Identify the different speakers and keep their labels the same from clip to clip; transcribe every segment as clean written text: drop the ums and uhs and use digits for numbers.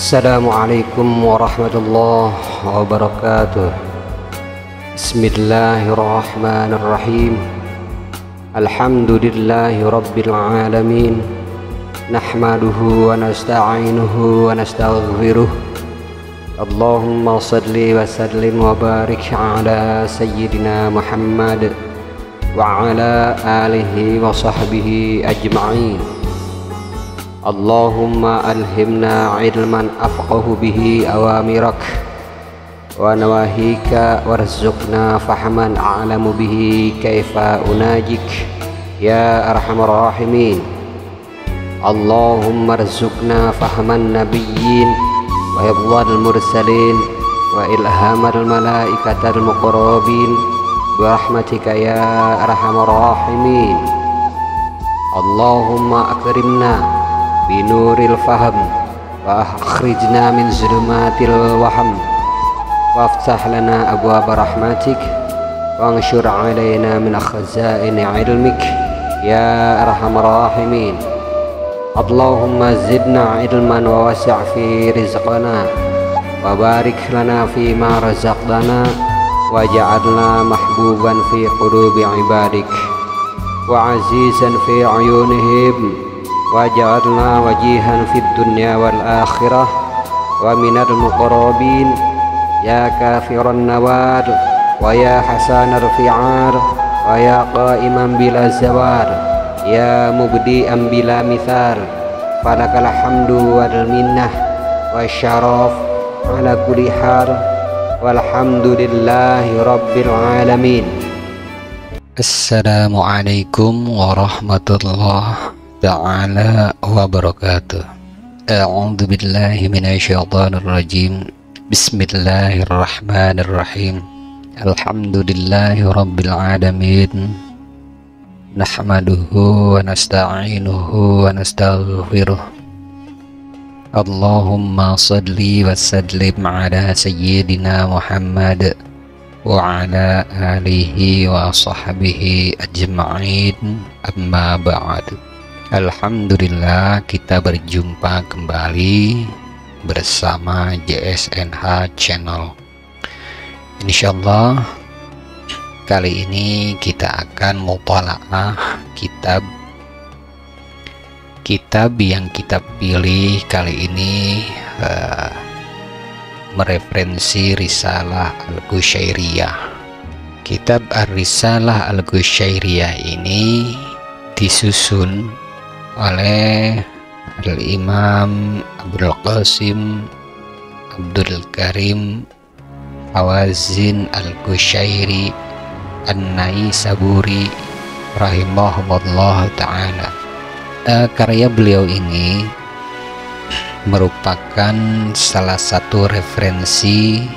Speaker 1: Assalamualaikum warahmatullahi wabarakatuh. Bismillahirrahmanirrahim. Alhamdulillahi rabbil alamin. Nahmaduhu wa nasta'inuhu wa nastaghfiruh. Allahumma salli wa sallim wa barik ala sayyidina Muhammad wa ala alihi wa sahbihi ajma'in. Allahumma alhimna ilman afqahu bihi awamirak wa nawahika warzuqna fahman a'lamu bihi kaifa unajik ya arhamar rahimin. Allahumma arzuqna fahman nabiyyin wa hifdzal mursalin wa ilhamal malaikatal muqarrabin bi rahmatika ya arhamar rahimin. Allahumma akrimna binuril faham wa akhrijna min zulumatil waham waftah lana abwaaba rahmatik wa anshur alaina min khazaini ilmik ya arhamar rahimin. Allahumma zidna ilman wa wasi' fi rizqana wa barik lana fi ma razaqtana waj'alna mahbuban fi qulubi ibadik wa azizan fi ayunihim waj'alna wajihan fid dunya wal akhirah wa minal muqarrabin ya kafiran nawar wa ya hasanal fi'ar wa ya qa'iman bila zawar ya mubdi'an bila mithal falakal hamdu wal minnah wa syaraf ala kulli hal walhamdulillahi rabbil alamin. Assalamualaikum warahmatullahi ta'ala wabarakatuh. A'udzu billahi minasyaitonir rajim. Bismillahirrahmanirrahim. Alhamdulillahi rabbil alamin. Nahmaduhu wa nasta'inuhu wa nastaghfiruh. Allahumma salli wa sallim ala sayyidina Muhammad wa ala alihi wa sahbihi ajma'in, amma ba'd. Alhamdulillah, kita berjumpa kembali bersama JSNH Channel. Insyaallah kali ini kita akan mutalaah kitab yang kita pilih kali ini mereferensi Risalah Al-Qusyairiyah. Kitab Ar-Risalah Al-Qusyairiyah ini disusun oleh Al-Imam Abdul Qasim Abdul Karim Hawazin Al-Qusyairi An-Naisaburi rahimahullah ta'ala. Karya beliau ini merupakan salah satu referensi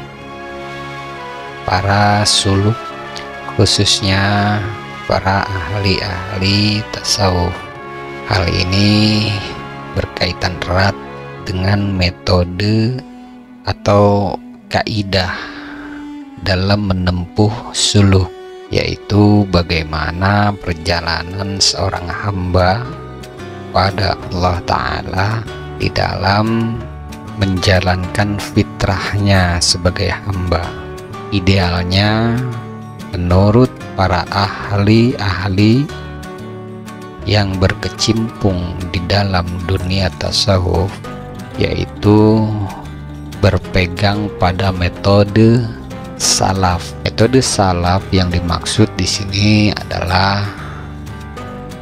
Speaker 1: para suluk, khususnya para ahli-ahli tasawuf. Hal ini berkaitan erat dengan metode atau kaidah dalam menempuh suluk, yaitu bagaimana perjalanan seorang hamba pada Allah Ta'ala di dalam menjalankan fitrahnya sebagai hamba. Idealnya menurut para ahli-ahli yang berkecimpung di dalam dunia tasawuf, yaitu berpegang pada metode salaf. Metode salaf yang dimaksud di sini adalah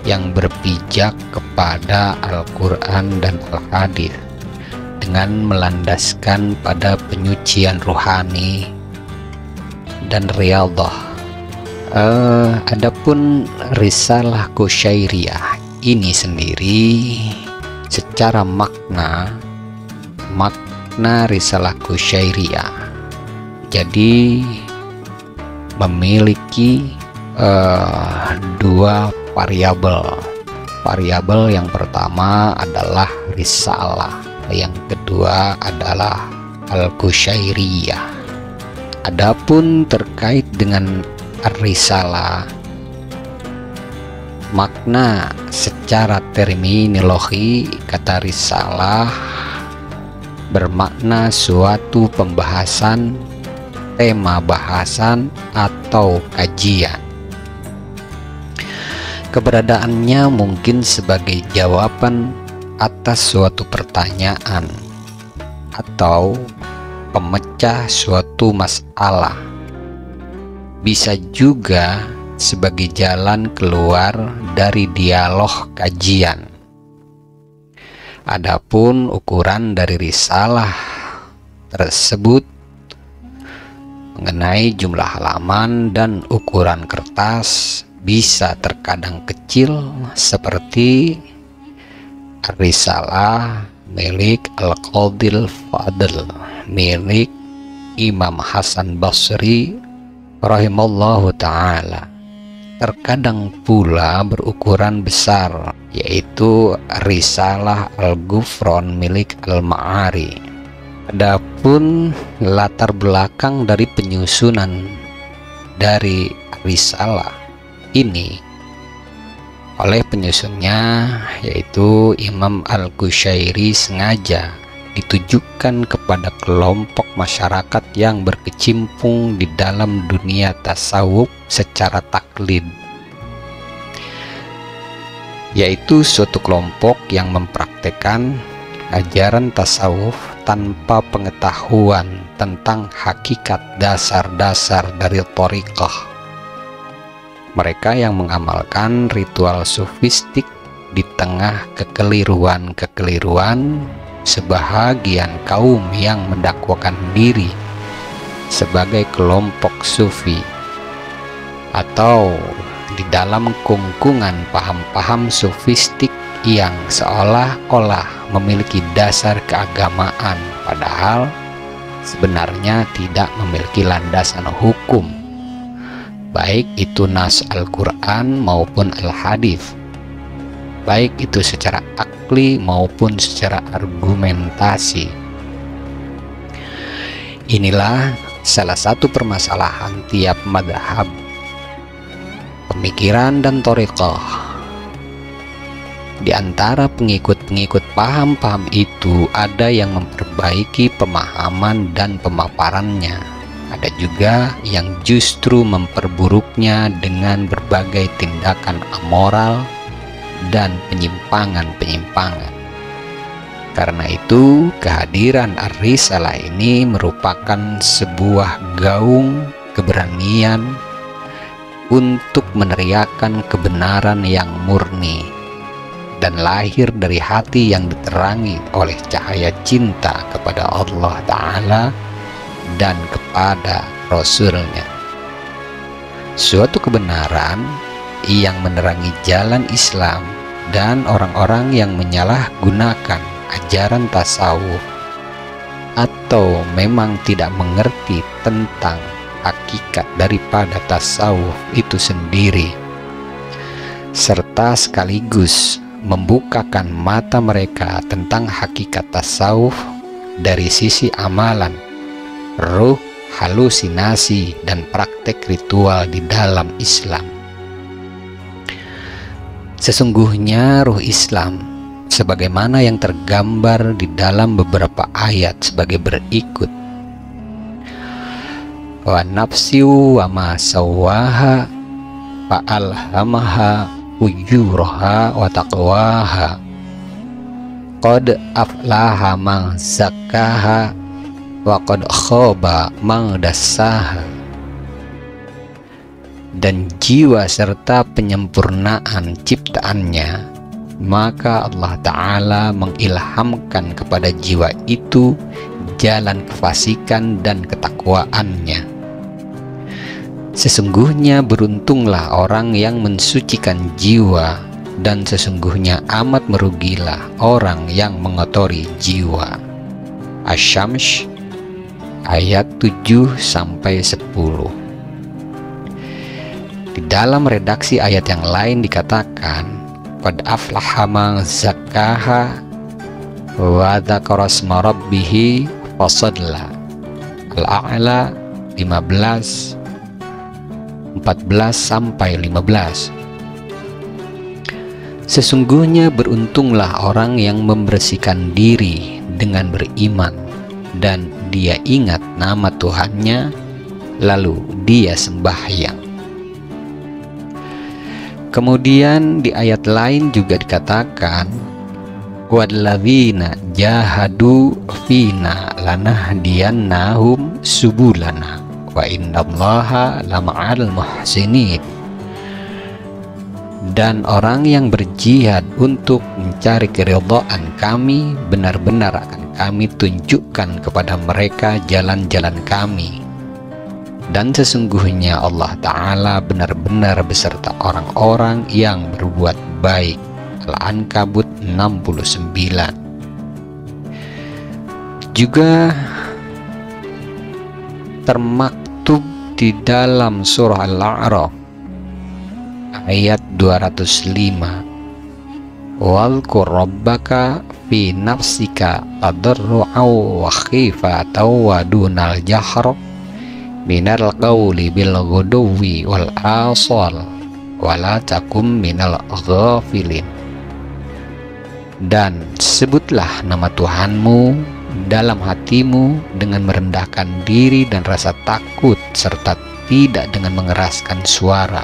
Speaker 1: yang berpijak kepada Al-Quran dan Al-Hadis dengan melandaskan pada penyucian ruhani dan riyadhah. Adapun Risalah Qusyairiyah ini sendiri secara makna Risalah Qusyairiyah jadi memiliki dua variabel. Variabel yang pertama adalah risalah, yang kedua adalah Al-Qusyairiyah. Adapun terkait dengan Ar-Risalah, makna secara terminologi kata risalah bermakna suatu pembahasan, tema bahasan, atau kajian. Keberadaannya mungkin sebagai jawaban atas suatu pertanyaan atau pemecah suatu masalah. Bisa juga sebagai jalan keluar dari dialog kajian. Adapun ukuran dari risalah tersebut mengenai jumlah halaman dan ukuran kertas bisa terkadang kecil, seperti Risalah milik Al-Qadil Fadl milik Imam Hasan Basri rahimallahu ta'ala. Terkadang pula berukuran besar, yaitu Risalah Al-Ghufran milik Al-Ma'ari. Adapun latar belakang dari penyusunan dari risalah ini oleh penyusunnya, yaitu Imam Al-Qushairi, sengaja ditujukan kepada kelompok masyarakat yang berkecimpung di dalam dunia tasawuf secara taklid, yaitu suatu kelompok yang mempraktekkan ajaran tasawuf tanpa pengetahuan tentang hakikat dasar-dasar dari thariqah. Mereka yang mengamalkan ritual sufistik di tengah kekeliruan-kekeliruan sebahagian kaum yang mendakwakan diri sebagai kelompok sufi, atau di dalam kungkungan paham-paham sufistik yang seolah-olah memiliki dasar keagamaan, padahal sebenarnya tidak memiliki landasan hukum, baik itu nas Al-Quran maupun Al-Hadis, baik itu secara akli maupun secara argumentasi. Inilah salah satu permasalahan tiap madhab, pemikiran dan thariqah. Di antara pengikut-pengikut paham-paham itu ada yang memperbaiki pemahaman dan pemaparannya, ada juga yang justru memperburuknya dengan berbagai tindakan amoral dan penyimpangan-penyimpangan. Karena itu, kehadiran Ar-Risalah ini merupakan sebuah gaung keberanian untuk meneriakkan kebenaran yang murni dan lahir dari hati yang diterangi oleh cahaya cinta kepada Allah Ta'ala dan kepada Rasulnya. Suatu kebenaran yang menerangi jalan Islam dan orang-orang yang menyalahgunakan ajaran tasawuf atau memang tidak mengerti tentang hakikat daripada tasawuf itu sendiri, serta sekaligus membukakan mata mereka tentang hakikat tasawuf dari sisi amalan, ruh, halusinasi, dan praktek ritual di dalam Islam. Sesungguhnya ruh Islam sebagaimana yang tergambar di dalam beberapa ayat sebagai berikut: wa nafsiu wa ma sawwaha fa alhamaha ujuraha wa taqwaha qad aflaha man zakkaha wa qad khaba man dassaha. Dan jiwa serta penyempurnaan ciptaannya, maka Allah Ta'ala mengilhamkan kepada jiwa itu jalan kefasikan dan ketakwaannya. Sesungguhnya beruntunglah orang yang mensucikan jiwa, dan sesungguhnya amat merugilah orang yang mengotori jiwa. Asy-Syams ayat 7-10. Di dalam redaksi ayat yang lain dikatakan qad aflaha man zakkaha wa dzakara isma rabbih fasadla. Al-A'la 15 14-15. Sesungguhnya beruntunglah orang yang membersihkan diri
Speaker 2: dengan beriman dan dia ingat nama Tuhannya, lalu dia sembahyang. Kemudian di ayat lain juga dikatakan, walladzina jahadu fina lanahdiyannahum subulana wa innallaha lama'al muhsinin. Dan orang yang berjihad untuk mencari keridhaan kami, benar-benar akan kami tunjukkan kepada mereka jalan-jalan kami. Dan sesungguhnya Allah Ta'ala benar-benar beserta orang-orang yang berbuat baik. Al-Ankabut 69. Juga termaktub di dalam surah Al-A'raf ayat 205, Wadhkur rabbaka fi nafsika tadarru'an wa khifatan wa dunal jahr minal qawli bil ghuduwwi wal asal wa la takum minal ghafilin. Dan sebutlah nama Tuhanmu dalam hatimu dengan merendahkan diri dan rasa takut, serta tidak dengan mengeraskan suara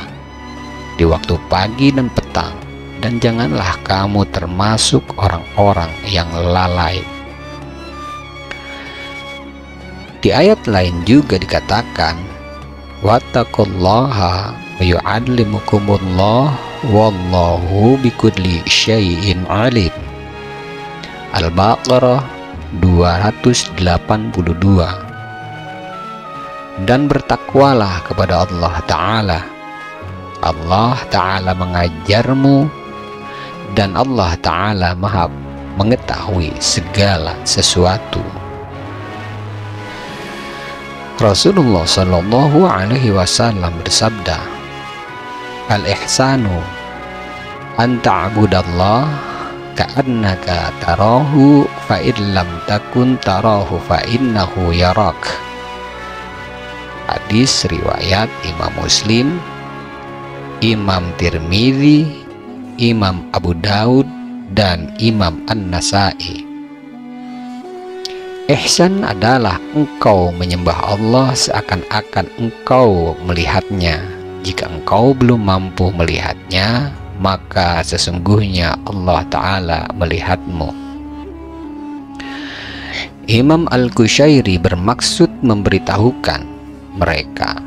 Speaker 2: di waktu pagi dan petang, dan janganlah kamu termasuk orang-orang yang lalai. Di ayat lain juga dikatakan, wattaqullaha wa yu'allimukumullah wallahu bikulli syai'in alim. Al-Baqarah 282. Dan bertakwalah kepada Allah Ta'ala. Allah Ta'ala mengajarmu, dan Allah Ta'ala Maha mengetahui segala sesuatu. Rasulullah Shallallahu Alaihi Wasallam bersabda, al-ihsanu an ta'budallah ka'annaka tarahu fa in lam takun tarahu fa innahu yarak. Hadis riwayat Imam Muslim, Imam Tirmidzi, Imam Abu Daud, dan Imam An-Nasai. Ihsan adalah engkau menyembah Allah seakan-akan engkau melihatnya. Jika engkau belum mampu melihatnya, maka sesungguhnya Allah Ta'ala melihatmu. Imam Al-Qushairi bermaksud memberitahukan mereka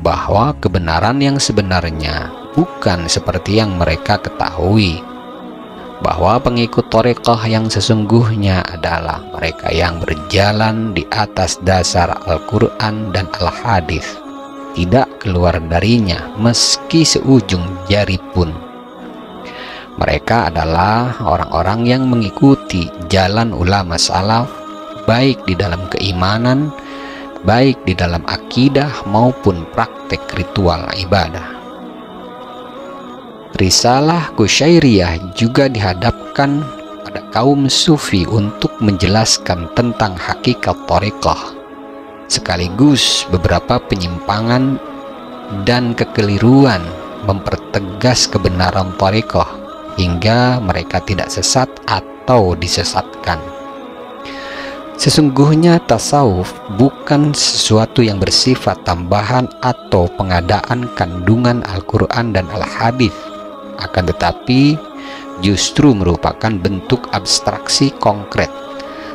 Speaker 2: bahwa kebenaran yang sebenarnya bukan seperti yang mereka ketahui, bahwa pengikut thariqah yang sesungguhnya adalah mereka yang berjalan di atas dasar Al-Quran dan Al-Hadis, tidak keluar darinya meski seujung jari pun. Mereka adalah orang-orang yang mengikuti jalan ulama salaf, baik di dalam keimanan, baik di dalam akidah maupun praktek ritual ibadah. Risalah Qushairiyah juga dihadapkan pada kaum sufi untuk menjelaskan tentang hakikat thariqah, sekaligus beberapa penyimpangan dan kekeliruan, mempertegas kebenaran thariqah hingga mereka tidak sesat atau disesatkan. Sesungguhnya tasawuf bukan sesuatu yang bersifat tambahan atau pengadaan kandungan Al-Quran dan Al-Hadis, akan tetapi justru merupakan bentuk abstraksi konkret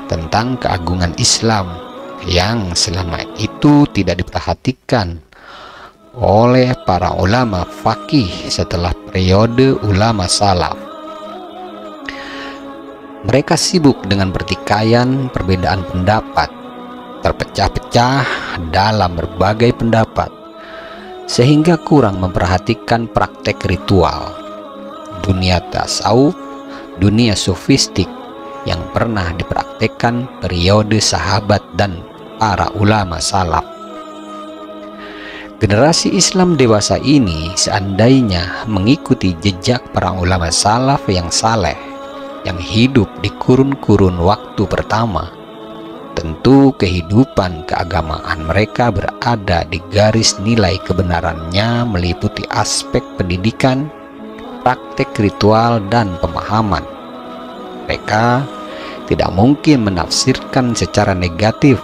Speaker 2: tentang keagungan Islam yang selama itu tidak diperhatikan oleh para ulama faqih setelah periode ulama salaf. Mereka sibuk dengan pertikaian perbedaan pendapat, terpecah-pecah dalam berbagai pendapat, sehingga kurang memperhatikan praktek ritual, dunia tasawuf, dunia sofistik yang pernah dipraktekkan periode sahabat dan para ulama salaf. Generasi Islam dewasa ini seandainya mengikuti jejak para ulama salaf yang saleh, yang hidup di kurun-kurun waktu pertama, tentu kehidupan keagamaan mereka berada di garis nilai kebenarannya meliputi aspek pendidikan, praktek ritual, dan pemahaman. Mereka tidak mungkin menafsirkan secara negatif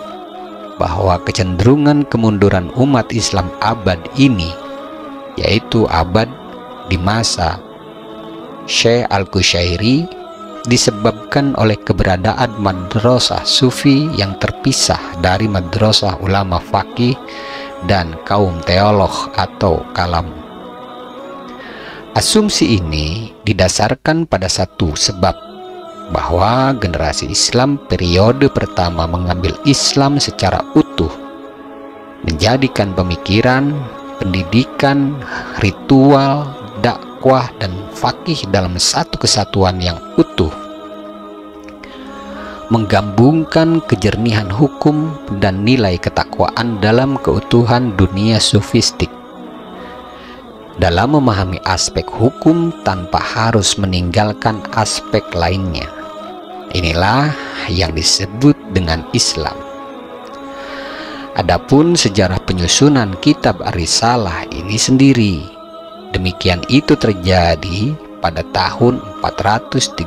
Speaker 2: bahwa kecenderungan kemunduran umat Islam abad ini, yaitu abad di masa Syekh Al-Qushairi, disebabkan oleh keberadaan madrasah sufi yang terpisah dari madrasah ulama faqih dan kaum teolog atau kalam. Asumsi ini didasarkan pada satu sebab, bahwa generasi Islam periode pertama mengambil Islam secara utuh, menjadikan pemikiran, pendidikan, ritual, dakwah, dan fakih dalam satu kesatuan yang utuh, menggabungkan kejernihan hukum dan nilai ketakwaan dalam keutuhan dunia sufistik. Dalam memahami aspek hukum tanpa harus meninggalkan aspek lainnya. Inilah yang disebut dengan Islam. Adapun sejarah penyusunan kitab Ar-Risalah ini sendiri, demikian itu terjadi pada tahun 438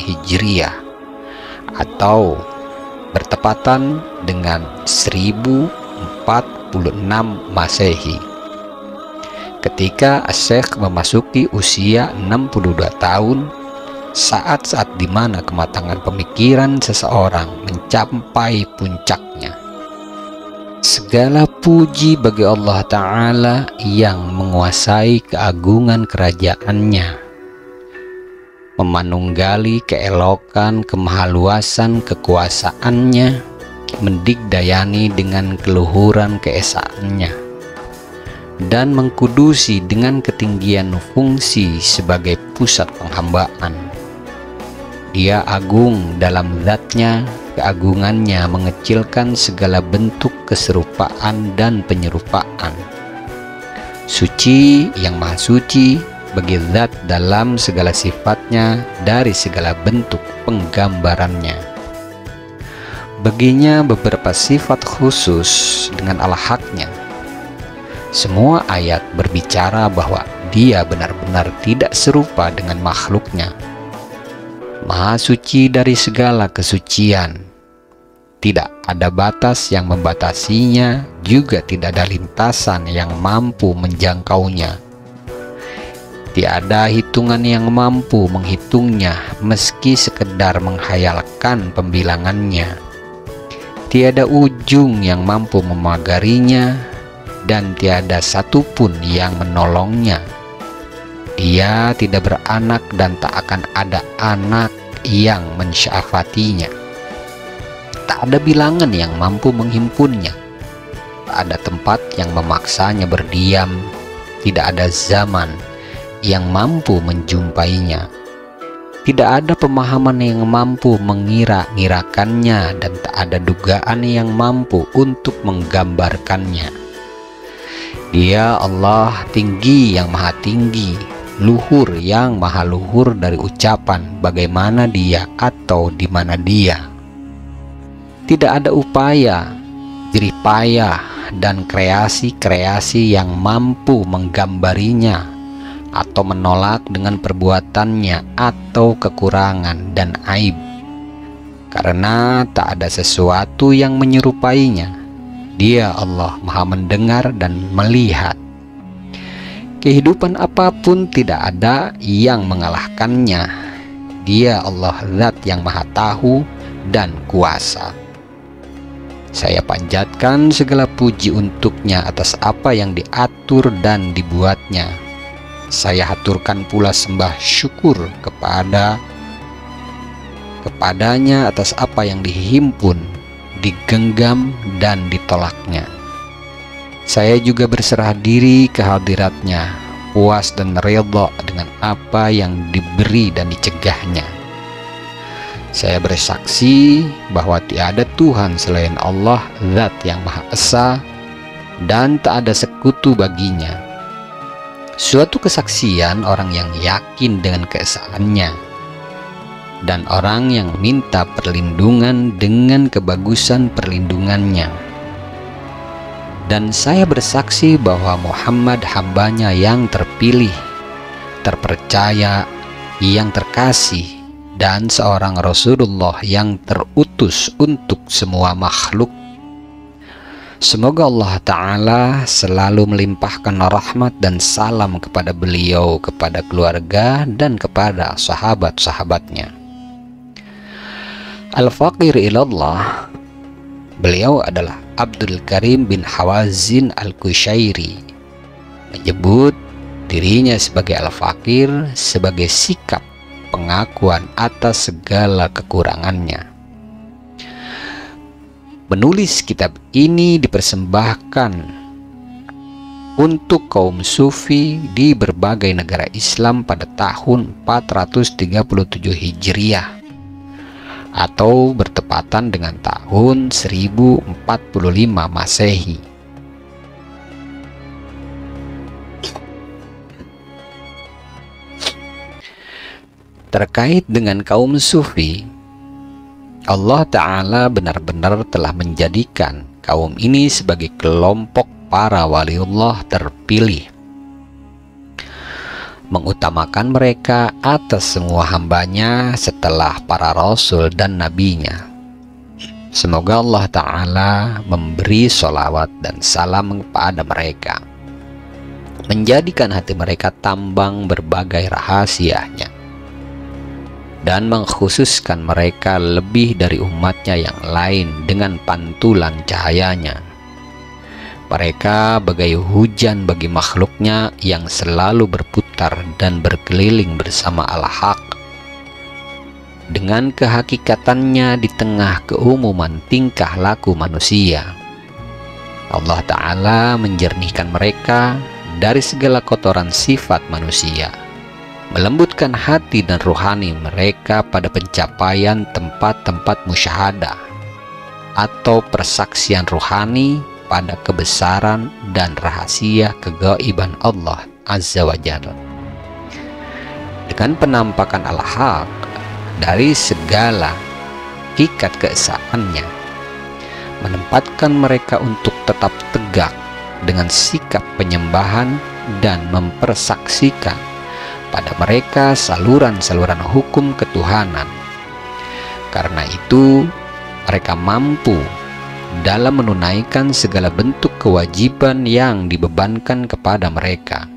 Speaker 2: Hijriah atau bertepatan dengan 1046 Masehi, ketika Syekh memasuki usia 62 tahun, saat-saat di mana kematangan pemikiran seseorang mencapai puncaknya. Segala puji bagi Allah Ta'ala yang menguasai keagungan kerajaannya, memanunggali keelokan kemahaluasan kekuasaannya, mendigdayani dengan keluhuran keesaannya, dan mengkudusi dengan ketinggian fungsi sebagai pusat penghambaan. Dia agung dalam zatnya, keagungannya mengecilkan segala bentuk keserupaan dan penyerupaan. Suci yang maha suci bagi zat dalam segala sifatnya dari segala bentuk penggambarannya. Baginya beberapa sifat khusus dengan al-haknya. Semua ayat berbicara bahwa dia benar-benar tidak serupa dengan makhluknya. Maha suci dari segala kesucian. Tidak ada batas yang membatasinya, juga tidak ada lintasan yang mampu menjangkaunya. Tiada hitungan yang mampu menghitungnya, meski sekedar menghayalkan pembilangannya. Tiada ujung yang mampu memagarinya, dan tiada satupun yang menolongnya. Dia tidak beranak dan tak akan ada anak yang mensyafatinya. Tak ada bilangan yang mampu menghimpunnya. Tak ada tempat yang memaksanya berdiam. Tidak ada zaman yang mampu menjumpainya. Tidak ada pemahaman yang mampu mengira-ngirakannya, dan tak ada dugaan yang mampu untuk menggambarkannya. Dia Allah tinggi yang maha tinggi, luhur yang maha luhur dari ucapan bagaimana dia atau di mana dia. Tidak ada upaya, jerih payah, dan kreasi-kreasi yang mampu menggambarinya atau menolak dengan perbuatannya atau kekurangan dan aib, karena tak ada sesuatu yang menyerupainya. Dia Allah maha mendengar dan melihat. Kehidupan apapun tidak ada yang mengalahkannya. Dia Allah zat yang maha tahu dan kuasa. Saya panjatkan segala puji untuknya atas apa yang diatur dan dibuatnya. Saya haturkan pula sembah syukur kepadanya atas apa yang dihimpun, digenggam, dan ditolaknya. Saya juga berserah diri ke hadiratnya, puas dan ridha dengan apa yang diberi dan dicegahnya. Saya bersaksi bahwa tiada Tuhan selain Allah, zat yang maha esa, dan tak ada sekutu baginya. Suatu kesaksian orang yang yakin dengan keesaannya, dan orang yang minta perlindungan dengan kebagusan perlindungannya. Dan saya bersaksi bahwa Muhammad hambanya yang terpilih, terpercaya, yang terkasih, dan seorang Rasulullah yang terutus untuk semua makhluk. Semoga Allah Ta'ala selalu melimpahkan rahmat dan salam kepada beliau, kepada keluarga, dan kepada sahabat-sahabatnya. Al-Faqir ilallah, beliau adalah Abdul Karim bin Hawazin Al-Kushairi, menyebut dirinya sebagai Al-Faqir sebagai sikap pengakuan atas segala kekurangannya. Menulis kitab ini dipersembahkan untuk kaum sufi di berbagai negara Islam pada tahun 437 Hijriah atau bertepatan dengan tahun 1045 Masehi. Terkait dengan kaum sufi, Allah Ta'ala benar-benar telah menjadikan kaum ini sebagai kelompok para waliullah terpilih, mengutamakan mereka atas semua hambanya setelah para rasul dan nabinya. Semoga Allah Ta'ala memberi sholawat dan salam kepada mereka, menjadikan hati mereka tambang berbagai rahasianya, dan mengkhususkan mereka lebih dari umatnya yang lain dengan pantulan cahayanya. Mereka bagai hujan bagi makhluknya yang selalu berputar dan berkeliling bersama Al-Haq, dengan kehakikatannya di tengah keumuman tingkah laku manusia. Allah Ta'ala menjernihkan mereka dari segala kotoran sifat manusia, melembutkan hati dan rohani mereka pada pencapaian tempat-tempat musyahadah atau persaksian rohani pada kebesaran dan rahasia kegaiban Allah Azza wa Jalla. Dengan penampakan Al-Haq dari segala hakikat keesaannya, menempatkan mereka untuk tetap tegak dengan sikap penyembahan dan mempersaksikan pada mereka saluran-saluran hukum ketuhanan. Karena itu, mereka mampu dalam menunaikan segala bentuk kewajiban yang dibebankan kepada mereka,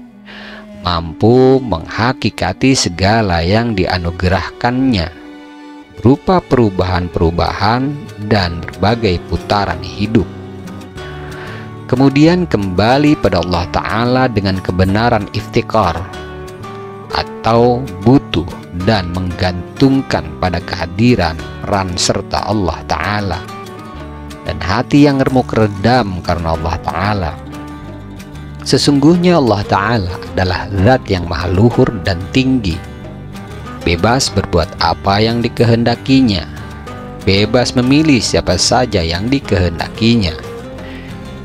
Speaker 2: mampu menghakikati segala yang dianugerahkannya berupa perubahan-perubahan dan berbagai putaran hidup. Kemudian kembali pada Allah Ta'ala dengan kebenaran iftikar atau butuh dan menggantungkan pada kehadiran peran serta Allah Ta'ala, dan hati yang remuk redam karena Allah Ta'ala. Sesungguhnya Allah Ta'ala adalah zat yang maha luhur dan tinggi, bebas berbuat apa yang dikehendakinya, bebas memilih siapa saja yang dikehendakinya.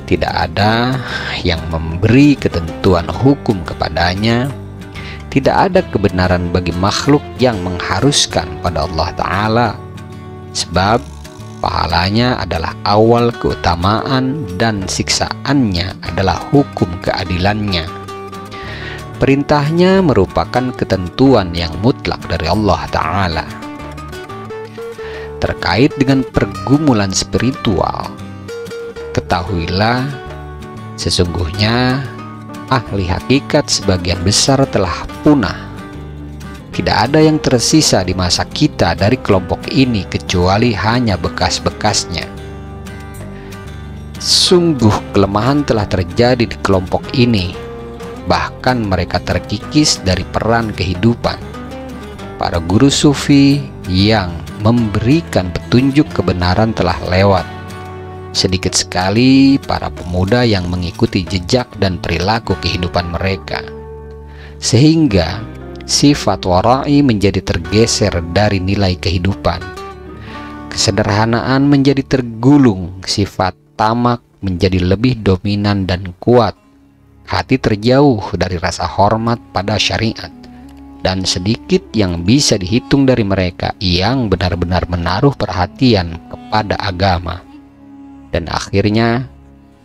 Speaker 2: Tidak ada yang memberi ketentuan hukum kepadanya. Tidak ada kebenaran bagi makhluk yang mengharuskan pada Allah Ta'ala, sebab pahalanya adalah awal keutamaan dan siksaannya adalah hukum keadilannya. Perintahnya merupakan ketentuan yang mutlak dari Allah Ta'ala. Terkait dengan pergumulan spiritual, ketahuilah sesungguhnya ahli hakikat sebagian besar telah punah. Tidak ada yang tersisa di masa kita dari kelompok ini kecuali hanya bekas-bekasnya. Sungguh kelemahan telah terjadi di kelompok ini, bahkan mereka terkikis dari peran kehidupan. Para guru sufi yang memberikan petunjuk kebenaran telah lewat. Sedikit sekali para pemuda yang mengikuti jejak dan perilaku kehidupan mereka, sehingga sifat wara'i menjadi tergeser dari nilai kehidupan. Kesederhanaan menjadi tergulung, sifat tamak menjadi lebih dominan dan kuat. Hati terjauh dari rasa hormat pada syariat, dan sedikit yang bisa dihitung dari mereka yang benar-benar menaruh perhatian kepada agama. Dan akhirnya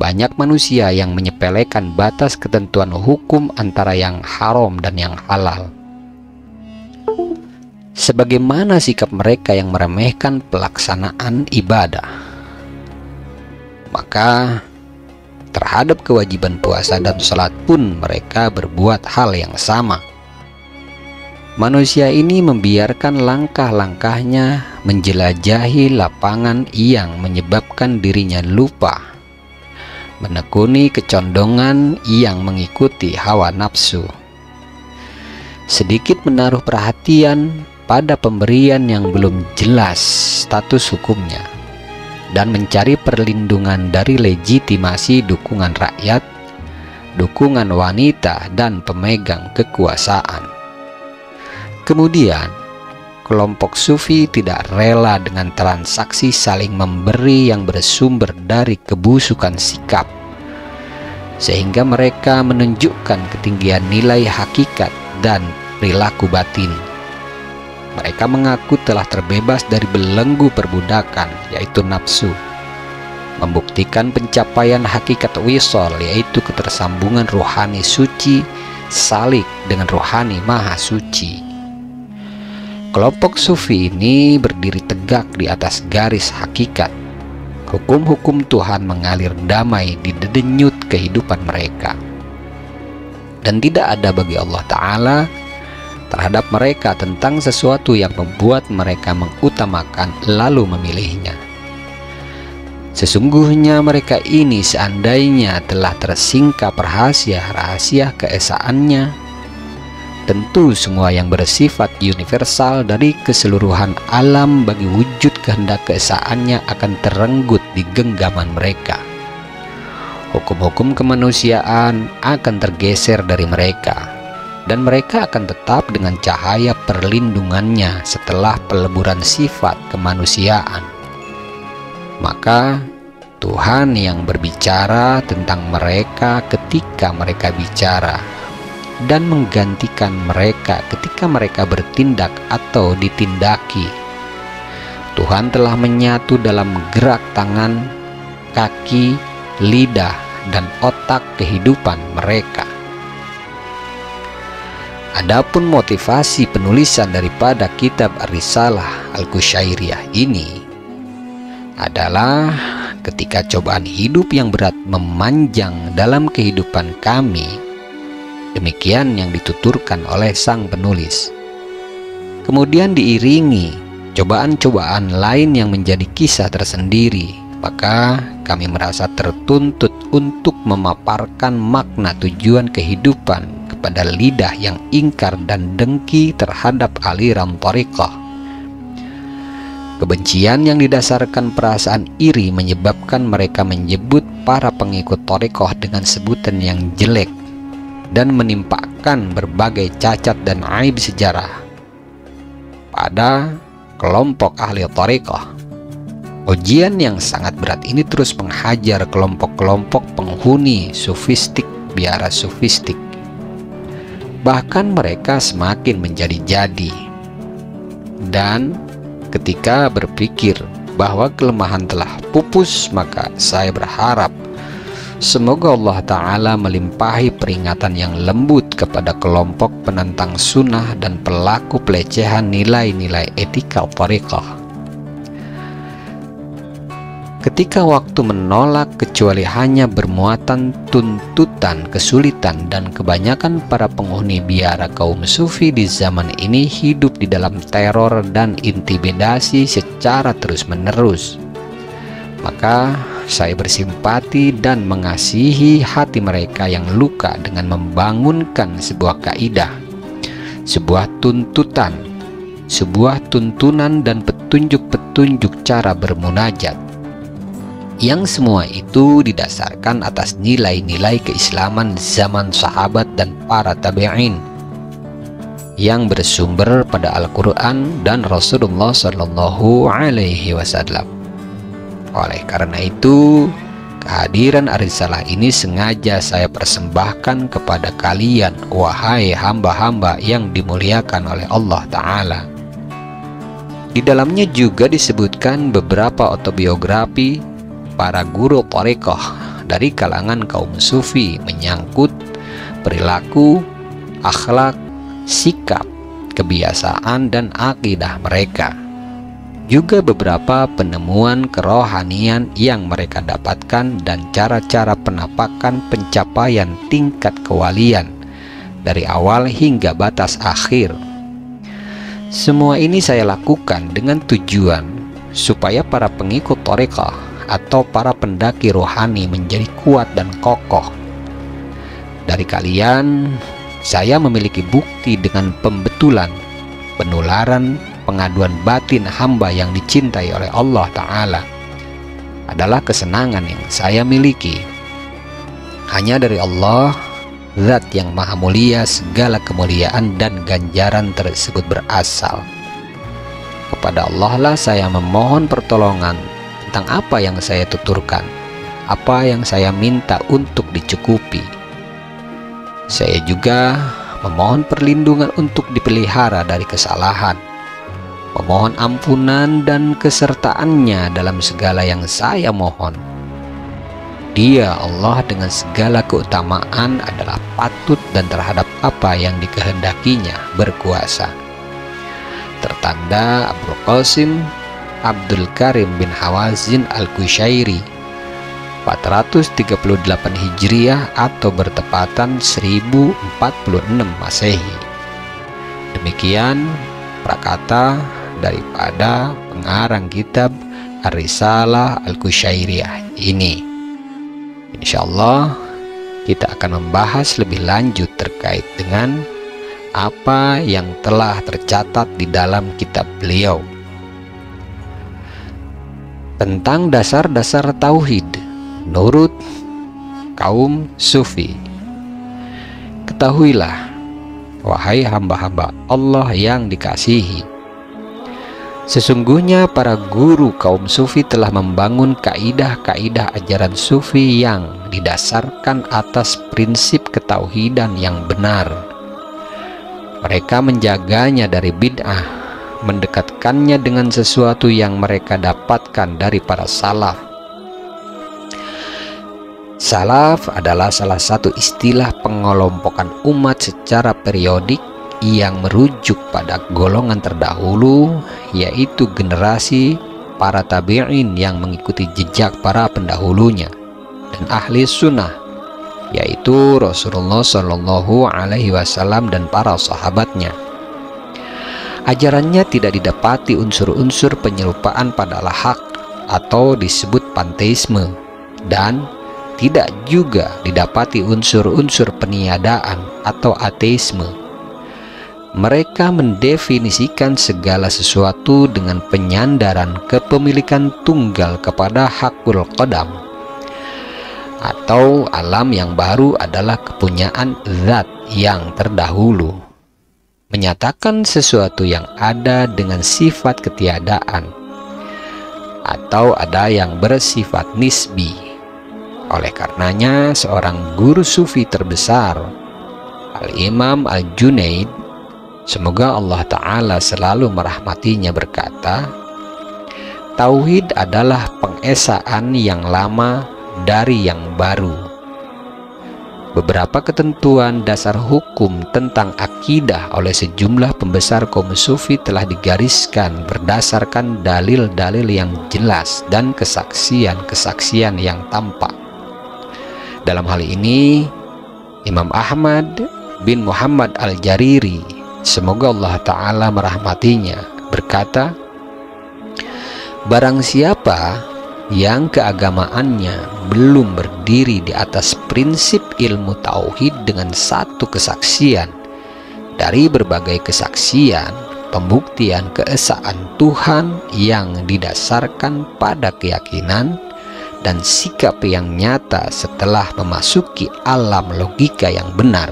Speaker 2: banyak manusia yang menyepelekan batas ketentuan hukum antara yang haram dan yang halal. sebagaimana sikap mereka yang meremehkan pelaksanaan ibadah. Maka terhadap kewajiban puasa dan sholat pun mereka berbuat hal yang sama. Manusia ini membiarkan langkah-langkahnya menjelajahi lapangan yang menyebabkan dirinya lupa, menekuni kecondongan yang mengikuti hawa nafsu, sedikit menaruh perhatian pada pemberian yang belum jelas status hukumnya, dan mencari perlindungan dari legitimasi dukungan rakyat, dukungan wanita, dan pemegang kekuasaan. Kemudian, kelompok sufi tidak rela dengan transaksi saling memberi yang bersumber dari kebusukan sikap, sehingga mereka menunjukkan ketinggian nilai hakikat dan perilaku batin. Mereka mengaku telah terbebas dari belenggu perbudakan, yaitu nafsu, membuktikan pencapaian hakikat wisol, yaitu ketersambungan rohani suci salik dengan rohani maha suci. Kelompok sufi ini berdiri tegak di atas garis hakikat. Hukum-hukum Tuhan mengalir damai di denyut kehidupan mereka, dan tidak ada bagi Allah Ta'ala terhadap mereka tentang sesuatu yang membuat mereka mengutamakan lalu memilihnya. Sesungguhnya mereka ini seandainya telah tersingkap rahasia-rahasia keesaannya, tentu semua yang bersifat universal dari keseluruhan alam bagi wujud kehendak keesaannya akan terenggut di genggaman mereka. Hukum-hukum kemanusiaan akan tergeser dari mereka, dan mereka akan tetap dengan cahaya perlindungannya setelah peleburan sifat kemanusiaan. Maka Tuhan yang berbicara tentang mereka ketika mereka bicara, dan menggantikan mereka ketika mereka bertindak atau ditindaki. Tuhan telah menyatu dalam gerak tangan, kaki, lidah, dan otak kehidupan mereka. Adapun motivasi penulisan daripada kitab Ar-Risalah Al-Qusyairiyah ini adalah ketika cobaan hidup yang berat memanjang dalam kehidupan kami. Demikian yang dituturkan oleh sang penulis. Kemudian diiringi cobaan-cobaan lain yang menjadi kisah tersendiri, maka kami merasa tertuntut untuk memaparkan makna tujuan kehidupan kepada lidah yang ingkar dan dengki terhadap aliran thariqah. Kebencian yang didasarkan perasaan iri menyebabkan mereka menyebut para pengikut thariqah dengan sebutan yang jelek dan menimpakan berbagai cacat dan aib sejarah pada kelompok ahli thariqah. Ujian yang sangat berat ini terus menghajar kelompok-kelompok penghuni sufistik biara sufistik. Bahkan mereka semakin menjadi-jadi, dan ketika berpikir bahwa kelemahan telah pupus, maka saya berharap semoga Allah Ta'ala melimpahi peringatan yang lembut kepada kelompok penentang sunnah dan pelaku pelecehan nilai-nilai etika thariqah. Ketika waktu menolak kecuali hanya bermuatan tuntutan, kesulitan, dan kebanyakan para penghuni biara kaum sufi di zaman ini hidup di dalam teror dan intimidasi secara terus-menerus, maka saya bersimpati dan mengasihi hati mereka yang luka dengan membangunkan sebuah kaidah, sebuah tuntutan, sebuah tuntunan dan petunjuk-petunjuk cara bermunajat, yang semua itu didasarkan atas nilai-nilai keislaman zaman sahabat dan para tabi'in yang bersumber pada Al-Quran dan Rasulullah Sallallahu Alaihi Wasallam. Oleh karena itu, kehadiran Ar-Risalah ini sengaja saya persembahkan kepada kalian, wahai hamba-hamba yang dimuliakan oleh Allah Ta'ala. Di dalamnya juga disebutkan beberapa autobiografi para guru thariqah dari kalangan kaum sufi menyangkut perilaku, akhlak, sikap, kebiasaan dan akidah mereka. Juga beberapa penemuan kerohanian yang mereka dapatkan dan cara-cara penampakan pencapaian tingkat kewalian dari awal hingga batas akhir. Semua ini saya lakukan dengan tujuan supaya para pengikut thariqah atau para pendaki rohani menjadi kuat dan kokoh. Dari kalian, saya memiliki bukti dengan pembetulan penularan pengaduan batin hamba yang dicintai oleh Allah Ta'ala adalah kesenangan yang saya miliki. Hanya dari Allah, Zat yang maha mulia, segala kemuliaan dan ganjaran tersebut berasal. Kepada Allah lah saya memohon pertolongan tentang apa yang saya tuturkan, apa yang saya minta untuk dicukupi. Saya juga memohon perlindungan untuk dipelihara dari kesalahan, memohon ampunan dan kesertaannya dalam segala yang saya mohon. Dia, Allah, dengan segala keutamaan adalah patut dan terhadap apa yang dikehendakinya berkuasa. Tertanda Abul Qasim Abdul Karim bin Hawazin Al-Qushairi, 438 Hijriah atau bertepatan 1046 Masehi. Demikian prakata daripada pengarang kitab Ar-Risalah Al-Qushairiyah ini. Insyaallah kita akan membahas lebih lanjut terkait dengan apa yang telah tercatat di dalam kitab beliau tentang dasar-dasar tauhid menurut kaum sufi. Ketahuilah, wahai hamba-hamba Allah yang dikasihi, sesungguhnya para guru kaum sufi telah membangun kaidah-kaidah ajaran sufi yang didasarkan atas prinsip ketauhidan yang benar. Mereka menjaganya dari bid'ah, mendekatkannya dengan sesuatu yang mereka dapatkan dari para salaf. Salaf adalah salah satu istilah pengelompokan umat secara periodik yang merujuk pada golongan terdahulu, yaitu generasi para tabi'in yang mengikuti jejak para pendahulunya, dan ahli sunnah, yaitu Rasulullah Shallallahu Alaihi Wasallam dan para sahabatnya. Ajarannya tidak didapati unsur-unsur penyerupaan pada hak atau disebut panteisme, dan tidak juga didapati unsur-unsur peniadaan atau ateisme. Mereka mendefinisikan segala sesuatu dengan penyandaran kepemilikan tunggal kepada hakul qadam, atau alam yang baru adalah kepunyaan zat yang terdahulu, menyatakan sesuatu yang ada dengan sifat ketiadaan, atau ada yang bersifat nisbi. Oleh karenanya, seorang guru sufi terbesar, Al-Imam Al-Junaid, semoga Allah Ta'ala selalu merahmatinya, berkata, tauhid adalah pengesaan yang lama dari yang baru. Beberapa ketentuan dasar hukum tentang akidah oleh sejumlah pembesar kaum sufi telah digariskan berdasarkan dalil-dalil yang jelas dan kesaksian-kesaksian yang tampak. Dalam hal ini, Imam Ahmad bin Muhammad Al-Jariri, semoga Allah Ta'ala merahmatinya, berkata, barang siapa yang keagamaannya belum berdiri di atas prinsip ilmu tauhid dengan satu kesaksian dari berbagai kesaksian pembuktian keesaan Tuhan yang didasarkan pada keyakinan dan sikap yang nyata setelah memasuki alam logika yang benar,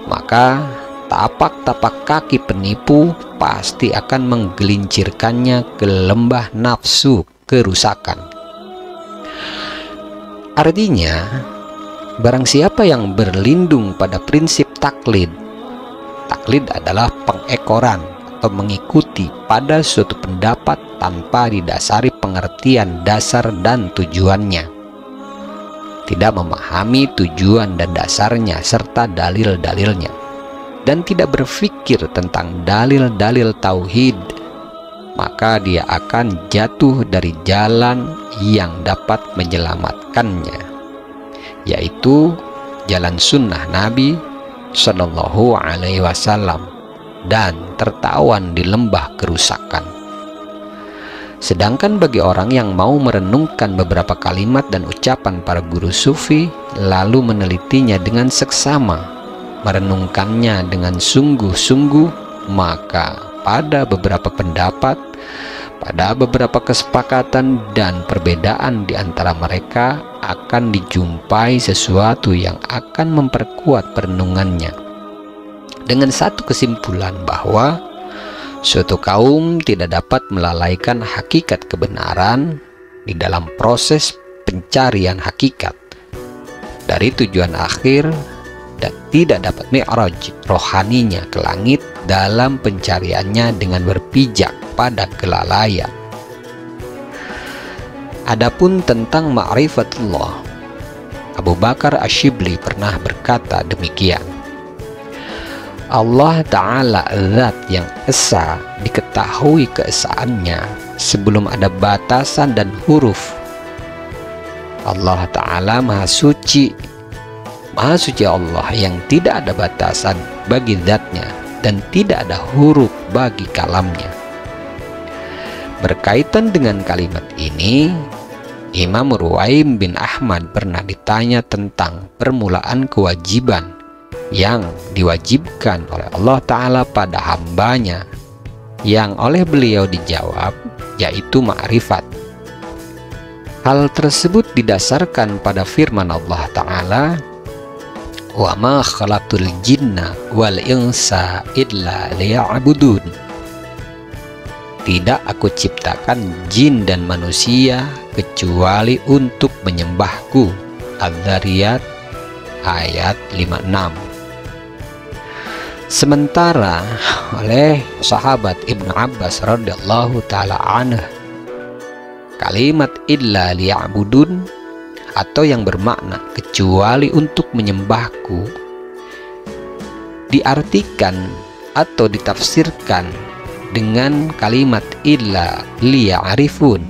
Speaker 2: maka tapak-tapak kaki penipu pasti akan menggelincirkannya ke lembah nafsu kerusakan. Artinya, barang siapa yang berlindung pada prinsip taklid, taklid adalah pengekoran atau mengikuti pada suatu pendapat tanpa didasari pengertian dasar dan tujuannya, tidak memahami tujuan dan dasarnya serta dalil-dalilnya, dan tidak berpikir tentang dalil-dalil tauhid, maka dia akan jatuh dari jalan yang dapat menyelamatkannya, yaitu jalan sunnah Nabi Shallallahu Alaihi Wasallam, dan tertawan di lembah kerusakan. Sedangkan bagi orang yang mau merenungkan beberapa kalimat dan ucapan para guru sufi, lalu menelitinya dengan seksama, merenungkannya dengan sungguh-sungguh, maka pada beberapa pendapat, pada beberapa kesepakatan dan perbedaan di antara mereka akan dijumpai sesuatu yang akan memperkuat perenungannya, dengan satu kesimpulan bahwa suatu kaum tidak dapat melalaikan hakikat kebenaran di dalam proses pencarian hakikat dari tujuan akhir, dan tidak dapat mi'raj rohaninya ke langit dalam pencariannya dengan berpijak pada kelalaian. Adapun tentang ma'rifatullah, Abu Bakar Asyibli pernah berkata demikian: Allah Ta'ala zat yang esa diketahui keesaannya sebelum ada batasan dan huruf. Allah Ta'ala Maha Suci Allah yang tidak ada batasan bagi zatnya dan tidak ada huruf bagi kalamnya. Berkaitan dengan kalimat ini, Imam Ruwaim bin Ahmad pernah ditanya tentang permulaan kewajiban yang diwajibkan oleh Allah Ta'ala pada hambanya, yang oleh beliau dijawab yaitu ma'rifat. Hal tersebut didasarkan pada firman Allah Ta'ala, wa ma khalaqtul jinna wal insa illa liya'budun. Tidak aku ciptakan jin dan manusia kecuali untuk menyembahku. Az-Zariyat ayat 56. Sementara oleh sahabat Ibnu Abbas radhiyallahu ta'ala anhu, kalimat illa liya'budun atau yang bermakna kecuali untuk menyembahku diartikan atau ditafsirkan dengan kalimat illa liya'rifun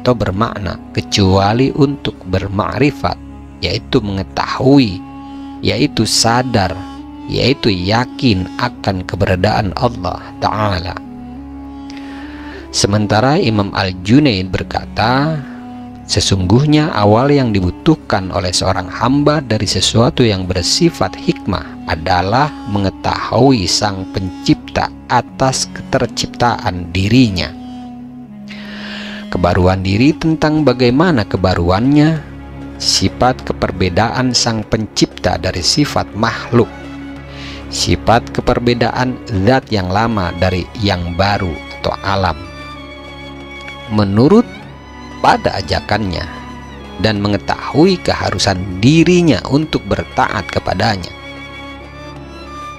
Speaker 2: atau bermakna kecuali untuk bermakrifat, yaitu mengetahui, yaitu sadar, yaitu yakin akan keberadaan Allah Ta'ala. Sementara Imam Al-Junaid berkata, sesungguhnya awal yang dibutuhkan oleh seorang hamba dari sesuatu yang bersifat hikmah adalah mengetahui Sang Pencipta atas keterciptaan dirinya. Kebaruan diri tentang bagaimana kebaruannya, sifat keperbedaan Sang Pencipta dari sifat makhluk, sifat keperbedaan zat yang lama dari yang baru atau alam, menurut pada ajakannya, dan mengetahui keharusan dirinya untuk bertaat kepadanya.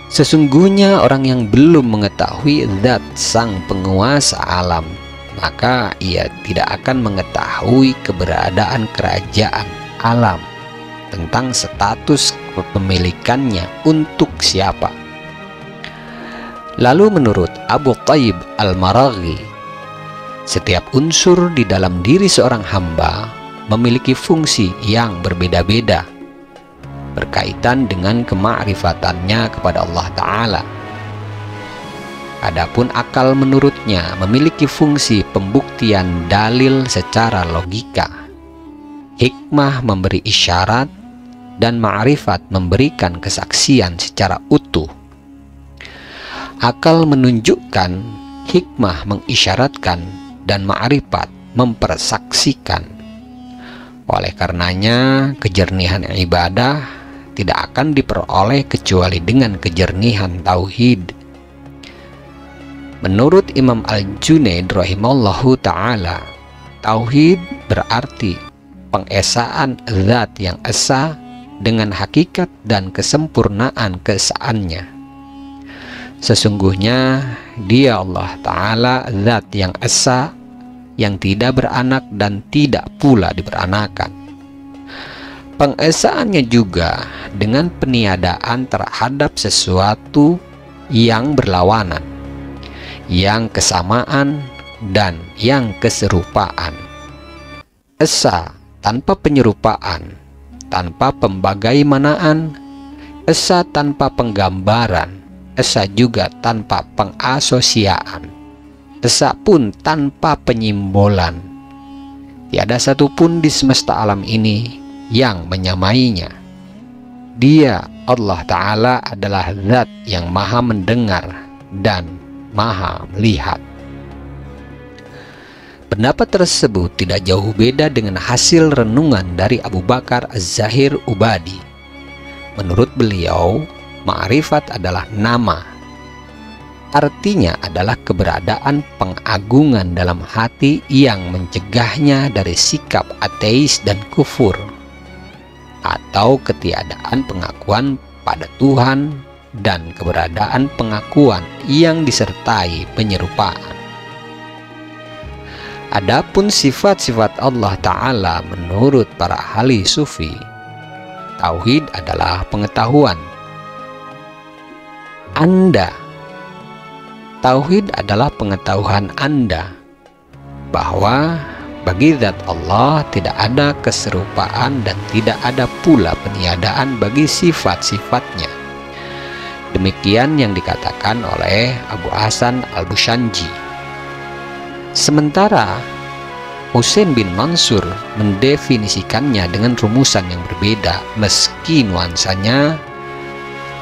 Speaker 2: Sesungguhnya orang yang belum mengetahui zat Sang Penguasa alam, maka ia tidak akan mengetahui keberadaan kerajaan alam, tentang status kepemilikannya untuk siapa. Lalu menurut Abu Thayyib Al-Maraghi, setiap unsur di dalam diri seorang hamba memiliki fungsi yang berbeda-beda berkaitan dengan kemakrifatannya kepada Allah Ta'ala. Adapun akal menurutnya memiliki fungsi pembuktian dalil secara logika, hikmah memberi isyarat, dan ma'rifat memberikan kesaksian secara utuh. Akal menunjukkan, hikmah mengisyaratkan, dan ma'rifat mempersaksikan. Oleh karenanya, kejernihan ibadah tidak akan diperoleh kecuali dengan kejernihan tauhid. Menurut Imam Al-Junaid rahimallahu ta'ala, tauhid berarti pengesaan zat yang esa dengan hakikat dan kesempurnaan keesaannya. Sesungguhnya Dia Allah Ta'ala zat yang esa, yang tidak beranak dan tidak pula diberanakan. Pengesaannya juga dengan peniadaan terhadap sesuatu yang berlawanan, yang kesamaan, dan yang keserupaan. Esa tanpa penyerupaan, tanpa pembagaimanaan, esa tanpa penggambaran, esa juga tanpa pengasosiaan, esa pun tanpa penyimbolan. Tiada satupun di semesta alam ini yang menyamainya. Dia, Allah Ta'ala, adalah zat yang maha mendengar dan maha melihat. Pendapat tersebut tidak jauh beda dengan hasil renungan dari Abu Bakar Az-Zahir Ubadi. Menurut beliau, ma'rifat adalah nama. Artinya adalah keberadaan pengagungan dalam hati yang mencegahnya dari sikap ateis dan kufur, atau ketiadaan pengakuan pada Tuhan dan keberadaan pengakuan yang disertai penyerupaan. Adapun sifat-sifat Allah Ta'ala menurut para ahli sufi, tauhid adalah pengetahuan. Tauhid adalah pengetahuan Anda bahwa bagi zat Allah tidak ada keserupaan dan tidak ada pula peniadaan bagi sifat-sifatnya. Demikian yang dikatakan oleh Abu Hasan Al-Bushanji. Sementara Husain bin Mansur mendefinisikannya dengan rumusan yang berbeda meski nuansanya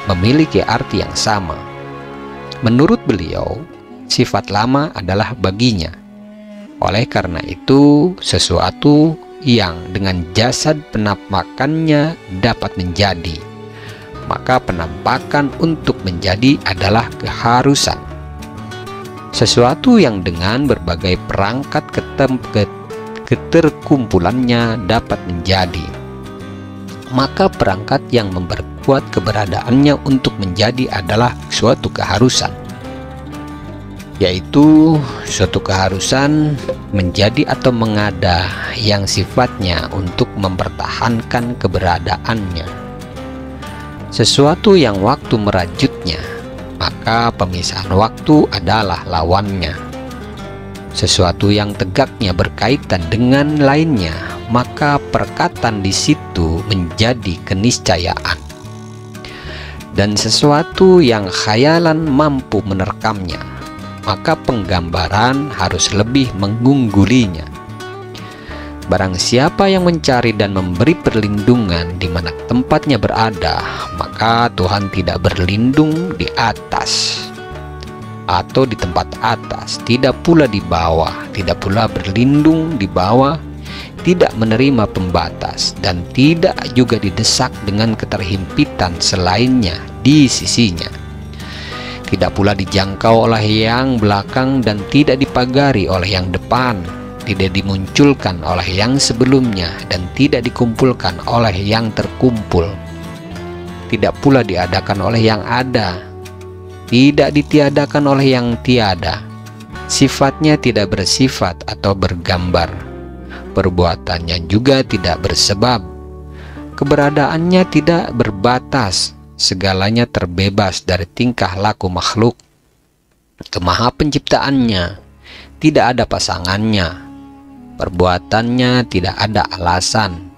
Speaker 2: memiliki arti yang sama. Menurut beliau, sifat lama adalah baginya. Oleh karena itu, sesuatu yang dengan jasad penampakannya dapat menjadi, maka penampakan untuk menjadi adalah keharusan. Sesuatu yang dengan berbagai perangkat keterkumpulannya dapat menjadi, maka perangkat yang memperkuat keberadaannya untuk menjadi adalah suatu keharusan, yaitu suatu keharusan menjadi atau mengada yang sifatnya untuk mempertahankan keberadaannya. Sesuatu yang waktu merajutnya, maka pemisahan waktu adalah lawannya. Sesuatu yang tegaknya berkaitan dengan lainnya, maka perkatan di situ menjadi keniscayaan. Dan sesuatu yang khayalan mampu menerkamnya, maka penggambaran harus lebih mengunggulinya. Barang siapa yang mencari dan memberi perlindungan di mana tempatnya berada, maka Tuhan tidak berlindung di atas atau di tempat atas, tidak pula di bawah, tidak pula berlindung di bawah, tidak menerima pembatas, dan tidak juga didesak dengan keterhimpitan selainnya di sisinya. Tidak pula dijangkau oleh yang belakang dan tidak dipagari oleh yang depan, tidak dimunculkan oleh yang sebelumnya dan tidak dikumpulkan oleh yang terkumpul, tidak pula diadakan oleh yang ada, tidak ditiadakan oleh yang tiada. Sifatnya tidak bersifat atau bergambar, perbuatannya juga tidak bersebab, keberadaannya tidak berbatas, segalanya terbebas dari tingkah laku makhluk. Kemaha penciptaannya tidak ada pasangannya, perbuatannya tidak ada alasan,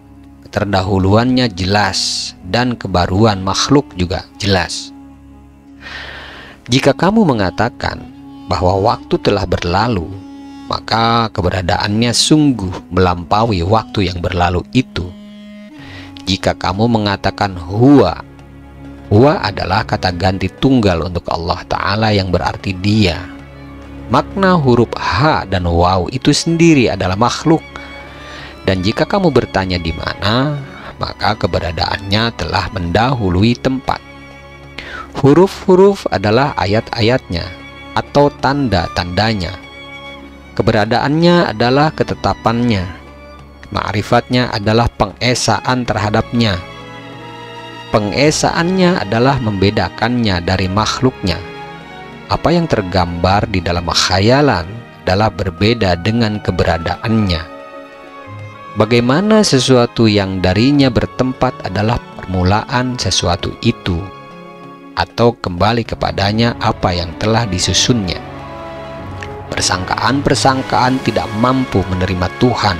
Speaker 2: keterdahuluannya jelas, dan kebaruan makhluk juga jelas. Jika kamu mengatakan bahwa waktu telah berlalu, maka keberadaannya sungguh melampaui waktu yang berlalu itu. Jika kamu mengatakan huwa adalah kata ganti tunggal untuk Allah Ta'ala yang berarti dia, makna huruf H dan waw itu sendiri adalah makhluk. Dan jika kamu bertanya di mana, maka keberadaannya telah mendahului tempat. Huruf-huruf adalah ayat-ayatnya atau tanda-tandanya. Keberadaannya adalah ketetapannya. Ma'rifatnya adalah pengesaan terhadapnya. Pengesaannya adalah membedakannya dari makhluknya. Apa yang tergambar di dalam khayalan adalah berbeda dengan keberadaannya. bagaimana sesuatu yang darinya bertempat adalah permulaan sesuatu itu, atau kembali kepadanya apa yang telah disusunnya. Persangkaan-persangkaan tidak mampu menerima Tuhan.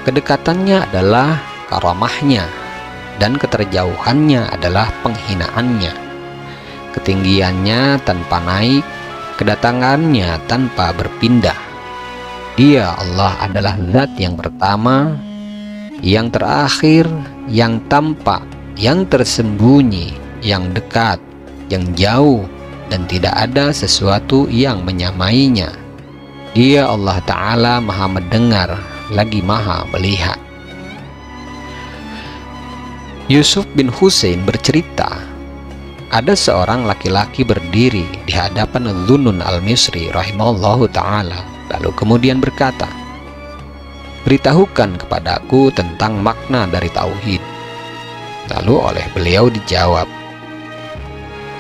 Speaker 2: Kedekatannya adalah karamahnya, dan keterjauhannya adalah penghinaannya. Ketinggiannya tanpa naik, kedatangannya tanpa berpindah. Dia Allah adalah zat yang pertama, yang terakhir, yang tampak, yang tersembunyi, yang dekat, yang jauh, dan tidak ada sesuatu yang menyamainya. Dia Allah Ta'ala Maha mendengar lagi Maha melihat. Yusuf bin Husain bercerita, ada seorang laki-laki berdiri di hadapan Dhunnun al-Misri rahimahullahu ta'ala, lalu kemudian berkata, beritahukan kepadaku tentang makna dari tauhid. Lalu oleh beliau dijawab,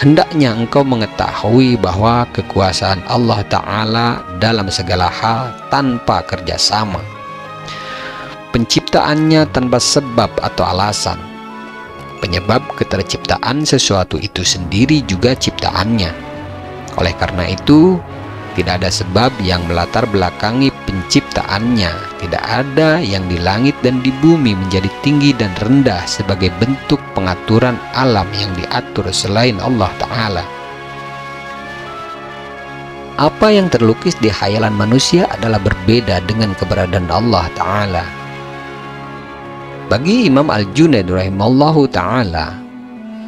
Speaker 2: hendaknya engkau mengetahui bahwa kekuasaan Allah Ta'ala dalam segala hal tanpa kerjasama, penciptaannya tanpa sebab atau alasan. Penyebab keterciptaan sesuatu itu sendiri juga ciptaannya. Oleh karena itu, tidak ada sebab yang melatar belakangi penciptaannya. Tidak ada yang di langit dan di bumi menjadi tinggi dan rendah sebagai bentuk pengaturan alam yang diatur selain Allah Ta'ala. Apa yang terlukis di khayalan manusia adalah berbeda dengan keberadaan Allah Ta'ala. Bagi Imam Al-Junaid rahimallahu ta'ala,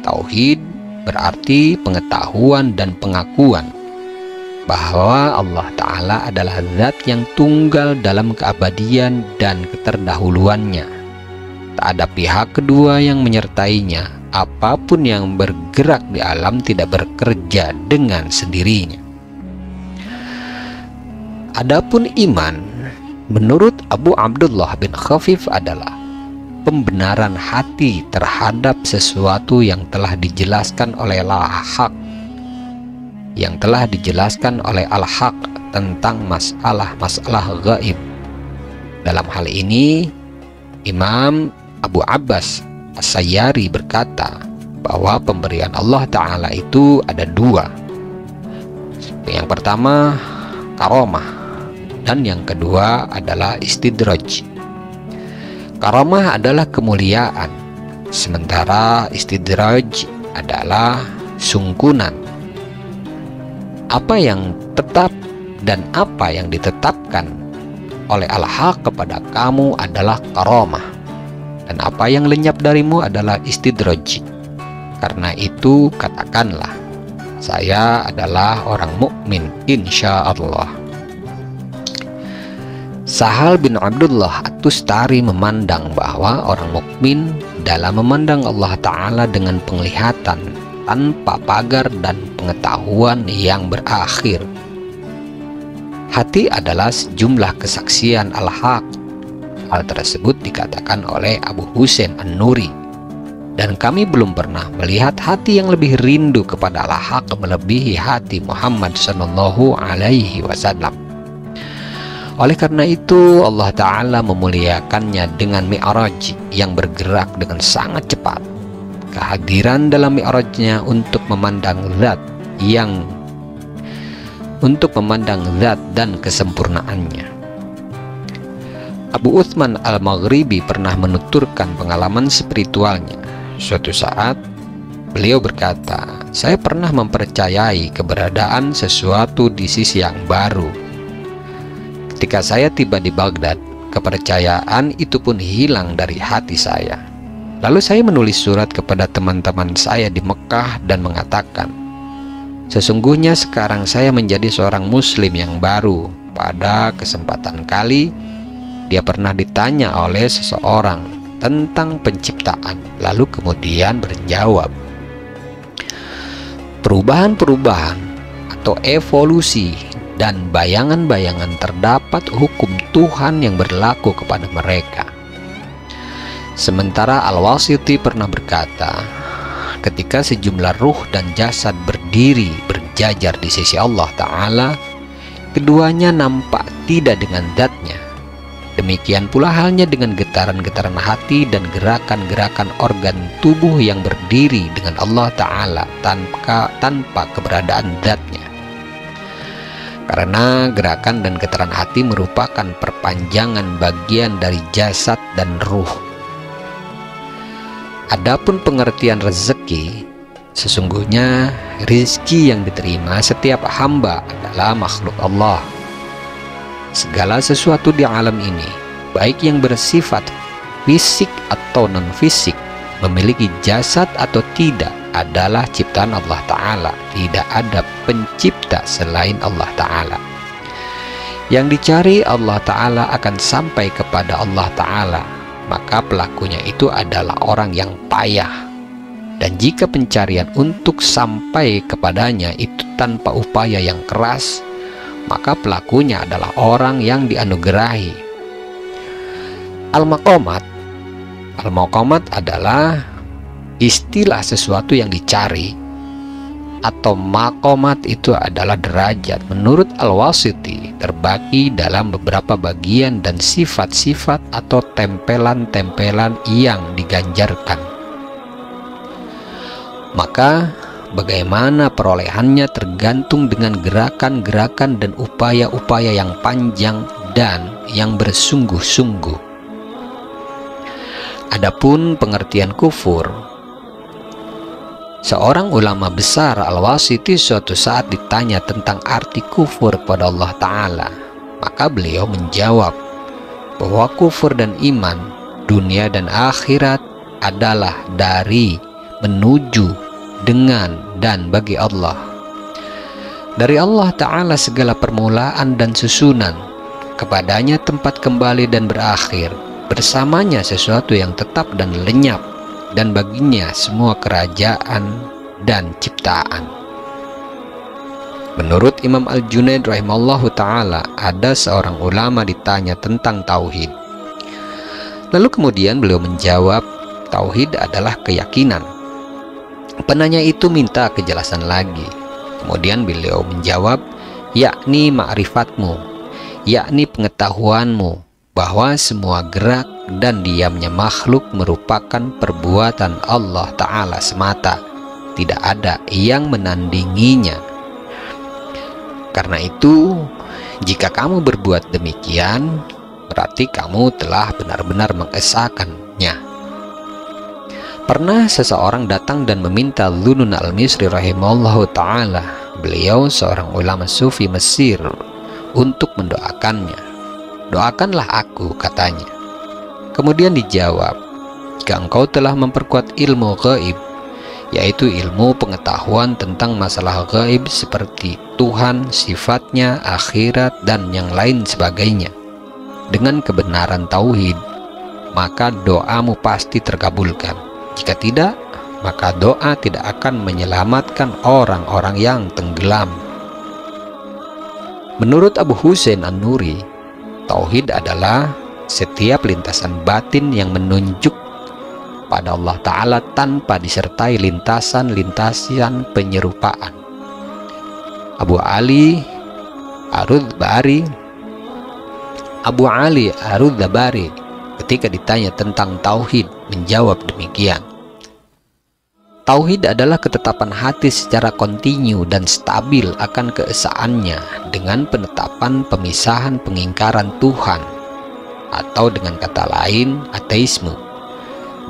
Speaker 2: tauhid berarti pengetahuan dan pengakuan bahwa Allah Ta'ala adalah zat yang tunggal dalam keabadian dan keterdahuluannya. Tak ada pihak kedua yang menyertainya. Apapun yang bergerak di alam tidak bekerja dengan sendirinya. Adapun iman, menurut Abu Abdullah bin Khafif adalah pembenaran hati terhadap sesuatu yang telah dijelaskan oleh Al-Haq, yang telah dijelaskan oleh Al-Haq tentang masalah-masalah gaib. Dalam hal ini, Imam Abu Abbas As-Sayyari berkata bahwa pemberian Allah Ta'ala itu ada dua. Yang pertama, karamah, dan yang kedua adalah istidraj. Karamah adalah kemuliaan, sementara istidraj adalah sungkunan. Apa yang tetap dan apa yang ditetapkan oleh Al-Haq kepada kamu adalah karamah, dan apa yang lenyap darimu adalah istidraj. Karena itu katakanlah, saya adalah orang mukmin insya Allah. Sahal bin Abdullah At-Tustari memandang bahwa orang mukmin dalam memandang Allah Ta'ala dengan penglihatan tanpa pagar dan pengetahuan yang berakhir. Hati adalah sejumlah kesaksian Al-Haq. Hal tersebut dikatakan oleh Abu Husain An-Nuri. Dan kami belum pernah melihat hati yang lebih rindu kepada Al-Haq melebihi hati Muhammad Sallallahu Alaihi Wasallam. Oleh karena itu Allah Ta'ala memuliakannya dengan Mi'raj yang bergerak dengan sangat cepat. Kehadiran dalam Mi'rajnya untuk memandang zat dan kesempurnaannya. Abu Uthman Al-Maghribi pernah menuturkan pengalaman spiritualnya. Suatu saat beliau berkata, saya pernah mempercayai keberadaan sesuatu di sisi yang baru. Ketika saya tiba di Baghdad, kepercayaan itu pun hilang dari hati saya. Lalu saya menulis surat kepada teman-teman saya di Mekah dan mengatakan, sesungguhnya sekarang saya menjadi seorang muslim yang baru. Pada kesempatan kali, dia pernah ditanya oleh seseorang tentang penciptaan, lalu kemudian berjawab, perubahan-perubahan atau evolusi dan bayangan-bayangan terdapat hukum Tuhan yang berlaku kepada mereka. Sementara Al-Wasiti pernah berkata, ketika sejumlah ruh dan jasad berdiri berjajar di sisi Allah Ta'ala, keduanya nampak tidak dengan zatnya, Demikian pula halnya dengan getaran-getaran hati dan gerakan-gerakan organ tubuh yang berdiri dengan Allah Ta'ala tanpa keberadaan zatnya. Karena gerakan dan getaran hati merupakan perpanjangan bagian dari jasad dan ruh. Adapun pengertian rezeki, sesungguhnya rizki yang diterima setiap hamba adalah makhluk Allah. Segala sesuatu di alam ini, baik yang bersifat fisik atau non-fisik, memiliki jasad atau tidak, adalah ciptaan Allah Ta'ala. Tidak ada pencipta selain Allah Ta'ala. Yang dicari Allah Ta'ala akan sampai kepada Allah Ta'ala, maka pelakunya itu adalah orang yang payah. Dan jika pencarian untuk sampai kepadanya itu tanpa upaya yang keras, maka pelakunya adalah orang yang dianugerahi. Al-maqamat adalah istilah sesuatu yang dicari, atau maqamat itu adalah derajat. Menurut Al-Wasiti, terbagi dalam beberapa bagian dan sifat-sifat atau tempelan-tempelan yang diganjarkan. Maka bagaimana perolehannya tergantung dengan gerakan-gerakan dan upaya-upaya yang panjang dan yang bersungguh-sungguh. Adapun pengertian kufur, seorang ulama besar Al-Wasiti suatu saat ditanya tentang arti kufur kepada Allah Ta'ala. Maka beliau menjawab bahwa kufur dan iman, dunia dan akhirat adalah dari, menuju, dengan, dan bagi Allah. Dari Allah Ta'ala segala permulaan dan susunan, kepadanya tempat kembali dan berakhir, bersamanya sesuatu yang tetap dan lenyap, dan baginya semua kerajaan dan ciptaan. Menurut Imam Al-Junaid rahimallahu ta'ala, ada seorang ulama ditanya tentang tauhid. Lalu kemudian beliau menjawab, tauhid adalah keyakinan. Penanya itu minta kejelasan lagi. Kemudian beliau menjawab, yakni ma'rifatmu, yakni pengetahuanmu bahwa semua gerak dan diamnya makhluk merupakan perbuatan Allah Ta'ala semata, tidak ada yang menandinginya. Karena itu, jika kamu berbuat demikian, berarti kamu telah benar-benar mengesahkannya. Pernah seseorang datang dan meminta Dhunun al-Misri rahimahullahu ta'ala, beliau seorang ulama sufi Mesir, untuk mendoakannya. Doakanlah aku, katanya. Kemudian dijawab, jika engkau telah memperkuat ilmu gaib, yaitu ilmu pengetahuan tentang masalah gaib seperti Tuhan, sifatnya, akhirat, dan yang lain sebagainya, dengan kebenaran tauhid, maka doamu pasti terkabulkan. Jika tidak, maka doa tidak akan menyelamatkan orang-orang yang tenggelam. Menurut Abu Husain An-Nuri, tauhid adalah setiap lintasan batin yang menunjuk pada Allah Ta'ala tanpa disertai lintasan-lintasan penyerupaan. Abu Ali Ar-Rudhabari ketika ditanya tentang tauhid menjawab demikian. Tauhid adalah ketetapan hati secara kontinu dan stabil akan keesaannya dengan penetapan pemisahan pengingkaran Tuhan, atau dengan kata lain ateisme,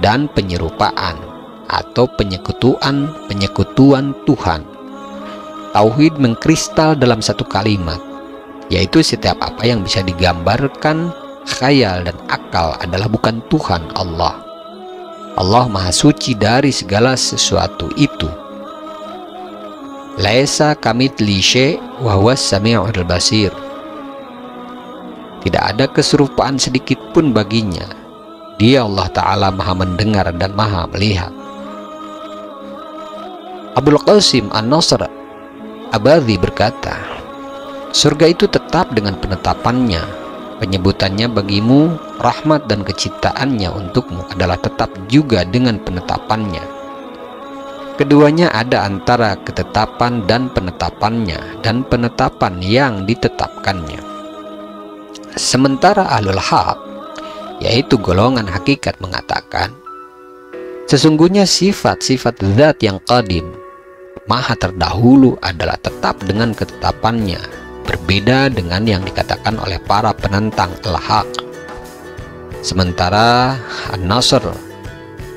Speaker 2: dan penyerupaan atau penyekutuan Tuhan. Tauhid mengkristal dalam satu kalimat, yaitu setiap apa yang bisa digambarkan, khayal, dan akal adalah bukan Tuhan Allah. Allah Maha Suci dari segala sesuatu itu. Laisa kamitslihi syai' wa huwas sami'ul basir. Tidak ada keserupaan sedikit pun baginya. Dia Allah Ta'ala Maha mendengar dan Maha melihat. Abul Qasim An-Nasr Abadhi berkata, surga itu tetap dengan penetapannya. Penyebutannya bagimu, rahmat dan keciptaannya untukmu adalah tetap juga dengan penetapannya. Keduanya ada antara ketetapan dan penetapannya, dan penetapan yang ditetapkannya. Sementara ahlul haq, yaitu golongan hakikat, mengatakan sesungguhnya sifat-sifat zat yang qadim, maha terdahulu, adalah tetap dengan ketetapannya, berbeda dengan yang dikatakan oleh para penentang al-haq. Sementara An-Nasr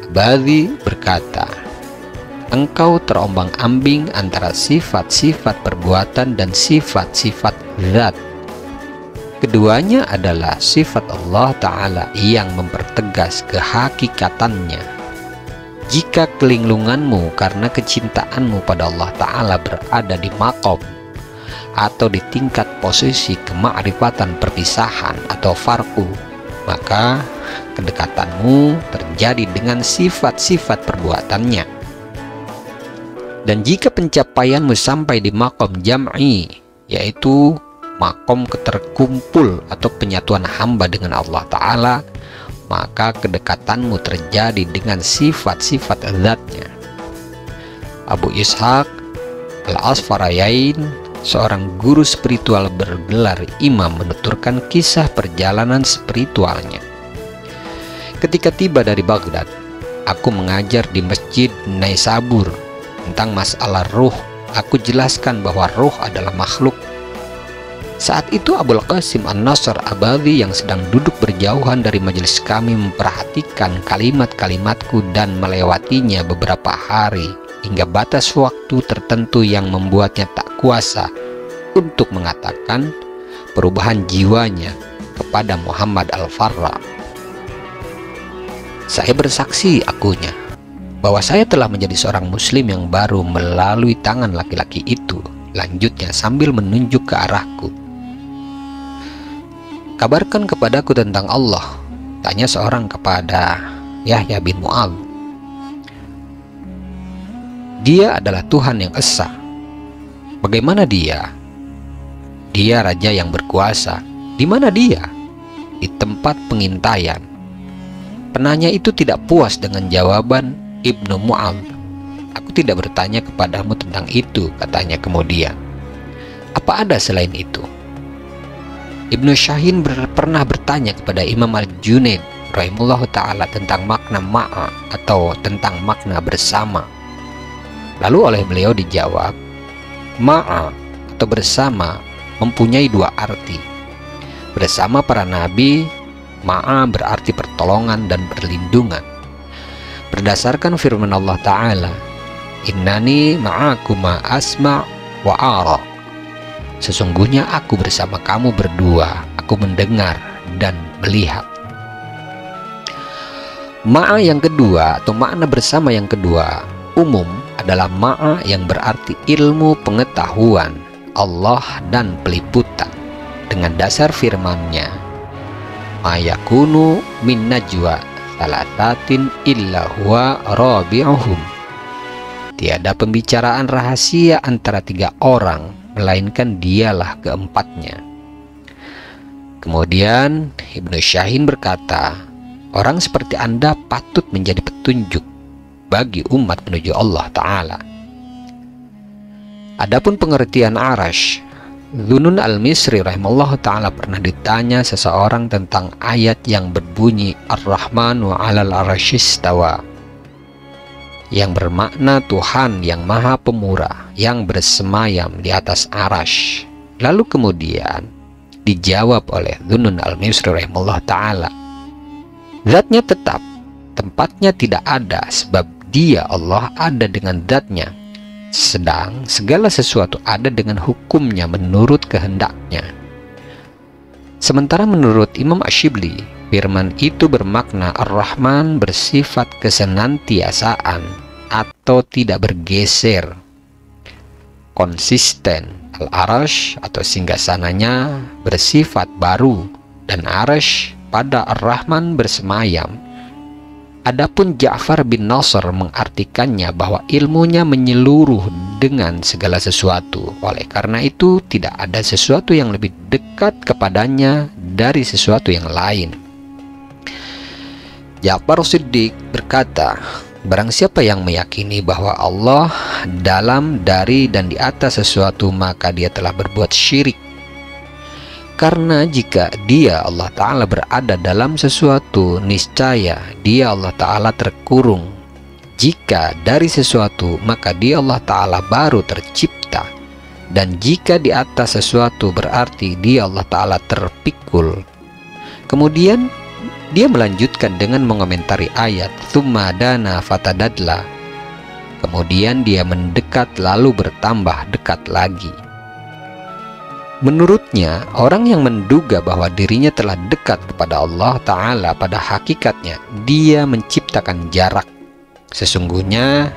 Speaker 2: Abadi berkata, engkau terombang-ambing antara sifat-sifat perbuatan dan sifat-sifat zat. Keduanya adalah sifat Allah Ta'ala yang mempertegas kehakikatannya. Jika kelinglunganmu karena kecintaanmu pada Allah Ta'ala berada di maqam atau di tingkat posisi kemakrifatan perpisahan atau farku, maka kedekatanmu terjadi dengan sifat-sifat perbuatannya. Dan jika pencapaianmu sampai di maqam jam'i, yaitu makom keterkumpul atau penyatuan hamba dengan Allah Ta'ala, maka kedekatanmu terjadi dengan sifat-sifat zatnya. Abu Ishaq Al-Asfarayain, seorang guru spiritual bergelar imam, menuturkan kisah perjalanan spiritualnya. Ketika tiba dari Baghdad, aku mengajar di Masjid Naisabur tentang masalah ruh. Aku jelaskan bahwa ruh adalah makhluk. Saat itu Abul Qasim An-Nasr Abadi yang sedang duduk berjauhan dari majelis kami memperhatikan kalimat-kalimatku dan melewatinya beberapa hari hingga batas waktu tertentu yang membuatnya tak kuasa untuk mengatakan perubahan jiwanya kepada Muhammad Al-Farra. Saya bersaksi, akunya, bahwa saya telah menjadi seorang muslim yang baru melalui tangan laki-laki itu. Lanjutnya sambil menunjuk ke arahku. Kabarkan kepadaku tentang Allah, tanya seorang kepada Yahya bin Mu'adz. Dia adalah Tuhan yang esa. Bagaimana dia? Dia raja yang berkuasa. Di mana dia? Di tempat pengintaian. Penanya itu tidak puas dengan jawaban Ibnu Mu'adz. Aku tidak bertanya kepadamu tentang itu, katanya kemudian. Apa ada selain itu? Ibnu Syahin pernah bertanya kepada Imam Al-Junaid rahimahullah ta'ala tentang makna ma'a atau tentang makna bersama. Lalu oleh beliau dijawab, ma'a atau bersama mempunyai dua arti. Bersama para nabi, ma'a berarti pertolongan dan perlindungan. Berdasarkan firman Allah Ta'ala, innani ma'akuma asma' wa ara. Sesungguhnya aku bersama kamu berdua, aku mendengar dan melihat. Ma'a yang kedua atau makna bersama yang kedua umum adalah ma'a yang berarti ilmu pengetahuan Allah dan peliputan dengan dasar firman-Nya, ma yakunu min najwa thalathatin illa huwa rabi'uhum. Tiada pembicaraan rahasia antara tiga orang melainkan dialah keempatnya. Kemudian Ibnu Syahin berkata, orang seperti Anda patut menjadi petunjuk bagi umat menuju Allah Ta'ala. Adapun pengertian arash, Dzunun Al-Misri rahimahullah ta'ala pernah ditanya seseorang tentang ayat yang berbunyi Ar-Rahmanu 'alal arasyistawa, yang bermakna Tuhan yang maha pemurah yang bersemayam di atas arash. Lalu kemudian dijawab oleh Dzunun Al-Misri rahimahullah ta'ala, zatnya tetap, tempatnya tidak ada, sebab dia Allah ada dengan zatnya, sedang segala sesuatu ada dengan hukumnya menurut kehendaknya. Sementara menurut Imam Ash-Shibli, firman itu bermakna Ar-Rahman bersifat kesenantiasaan atau tidak bergeser, konsisten. Al-Arash atau singgasananya bersifat baru, dan Arash pada Ar-Rahman bersemayam. Adapun Ja'far bin Nasr mengartikannya bahwa ilmunya menyeluruh dengan segala sesuatu. Oleh karena itu tidak ada sesuatu yang lebih dekat kepadanya dari sesuatu yang lain. Ja'far Shiddiq berkata, barang siapa yang meyakini bahwa Allah dalam, dari, dan di atas sesuatu, maka dia telah berbuat syirik. Karena jika dia Allah Ta'ala berada dalam sesuatu, niscaya dia Allah Ta'ala terkurung. Jika dari sesuatu, maka dia Allah Ta'ala baru tercipta. Dan jika di atas sesuatu, berarti dia Allah Ta'ala terpikul. Kemudian dia melanjutkan dengan mengomentari ayat tsumma dana fatadadla. Kemudian dia mendekat lalu bertambah dekat lagi. Menurutnya, orang yang menduga bahwa dirinya telah dekat kepada Allah Ta'ala, pada hakikatnya dia menciptakan jarak. Sesungguhnya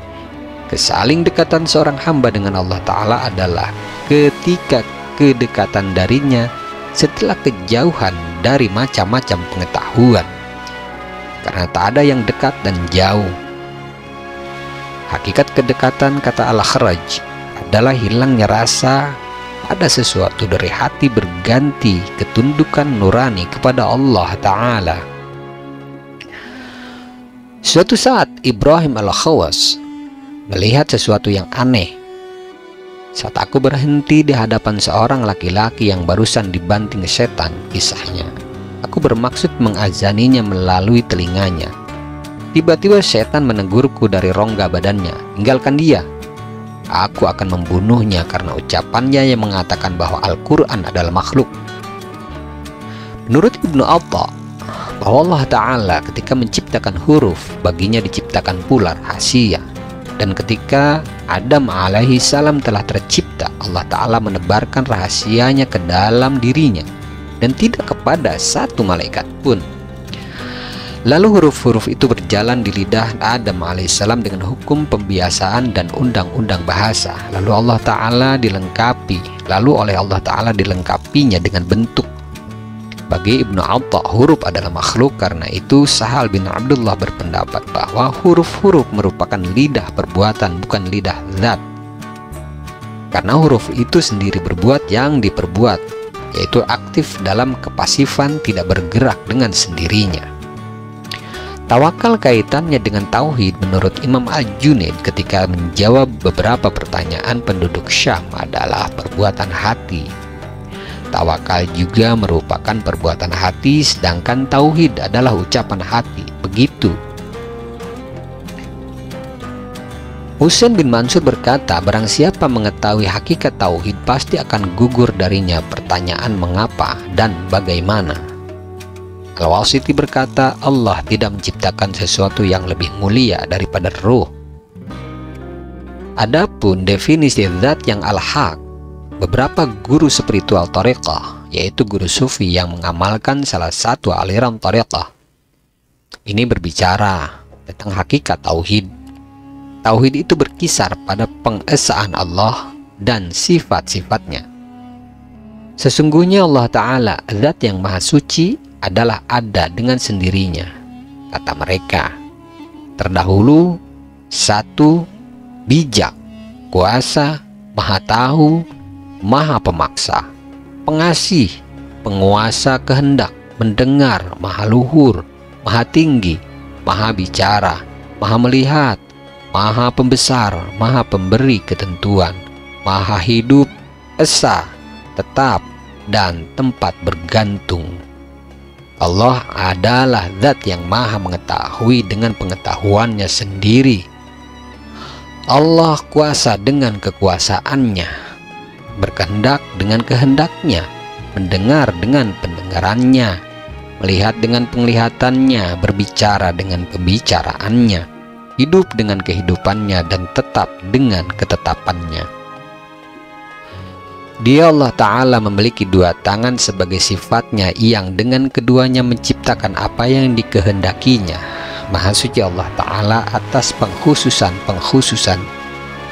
Speaker 2: kesaling dekatan seorang hamba dengan Allah Ta'ala adalah ketika kedekatan darinya setelah kejauhan dari macam-macam pengetahuan, karena tak ada yang dekat dan jauh. Hakikat kedekatan, kata Al-Kharaj, adalah hilangnya rasa ada sesuatu dari hati berganti ketundukan nurani kepada Allah Ta'ala. Suatu saat Ibrahim Al-Khawas melihat sesuatu yang aneh. Saat aku berhenti di hadapan seorang laki-laki yang barusan dibanting setan, kisahnya, aku bermaksud mengazaninya melalui telinganya. Tiba-tiba setan menegurku dari rongga badannya, tinggalkan dia. Aku akan membunuhnya karena ucapannya yang mengatakan bahwa Al-Quran adalah makhluk. Menurut Ibnu Atta, bahwa Allah Ta'ala ketika menciptakan huruf, baginya diciptakan pula rahasia. Dan ketika Adam alaihi salam telah tercipta, Allah Ta'ala menebarkan rahasianya ke dalam dirinya, dan tidak kepada satu malaikat pun. Lalu huruf-huruf itu berjalan di lidah Adam alaihissalam dengan hukum pembiasaan dan undang-undang bahasa. Lalu oleh Allah Ta'ala dilengkapinya dengan bentuk. Bagi Ibnu Atta, huruf adalah makhluk. Karena itu Sahal bin Abdullah berpendapat bahwa huruf-huruf merupakan lidah perbuatan, bukan lidah zat. Karena huruf itu sendiri berbuat yang diperbuat, yaitu aktif dalam kepasifan, tidak bergerak dengan sendirinya. Tawakal kaitannya dengan tauhid menurut Imam Al-Junaid ketika menjawab beberapa pertanyaan penduduk Syam adalah perbuatan hati. Tawakal juga merupakan perbuatan hati, sedangkan tauhid adalah ucapan hati. Begitu. Husain bin Mansur berkata, barang siapa mengetahui hakikat tauhid pasti akan gugur darinya pertanyaan mengapa dan bagaimana. Al-Wasiti berkata, Allah tidak menciptakan sesuatu yang lebih mulia daripada ruh. Adapun definisi zat yang al-haq, beberapa guru spiritual tariqah, yaitu guru sufi yang mengamalkan salah satu aliran tariqah, ini berbicara tentang hakikat tauhid. Tauhid itu berkisar pada pengesaan Allah dan sifat-sifatnya. Sesungguhnya Allah Ta'ala, zat yang maha suci, adalah ada dengan sendirinya. Kata mereka, terdahulu, satu, bijak, kuasa, maha tahu, maha pemaksa, pengasih, penguasa kehendak, mendengar, maha luhur, maha tinggi, maha bicara, maha melihat, maha pembesar, maha pemberi ketentuan, maha hidup, esa, tetap, dan tempat bergantung. Allah adalah zat yang maha mengetahui dengan pengetahuannya sendiri. Allah kuasa dengan kekuasaannya, berkehendak dengan kehendaknya, mendengar dengan pendengarannya, melihat dengan penglihatannya, berbicara dengan pembicaraannya, hidup dengan kehidupannya, dan tetap dengan ketetapannya. Dia Allah Ta'ala memiliki dua tangan sebagai sifatnya, yang dengan keduanya menciptakan apa yang dikehendakinya. Maha suci Allah Ta'ala atas pengkhususan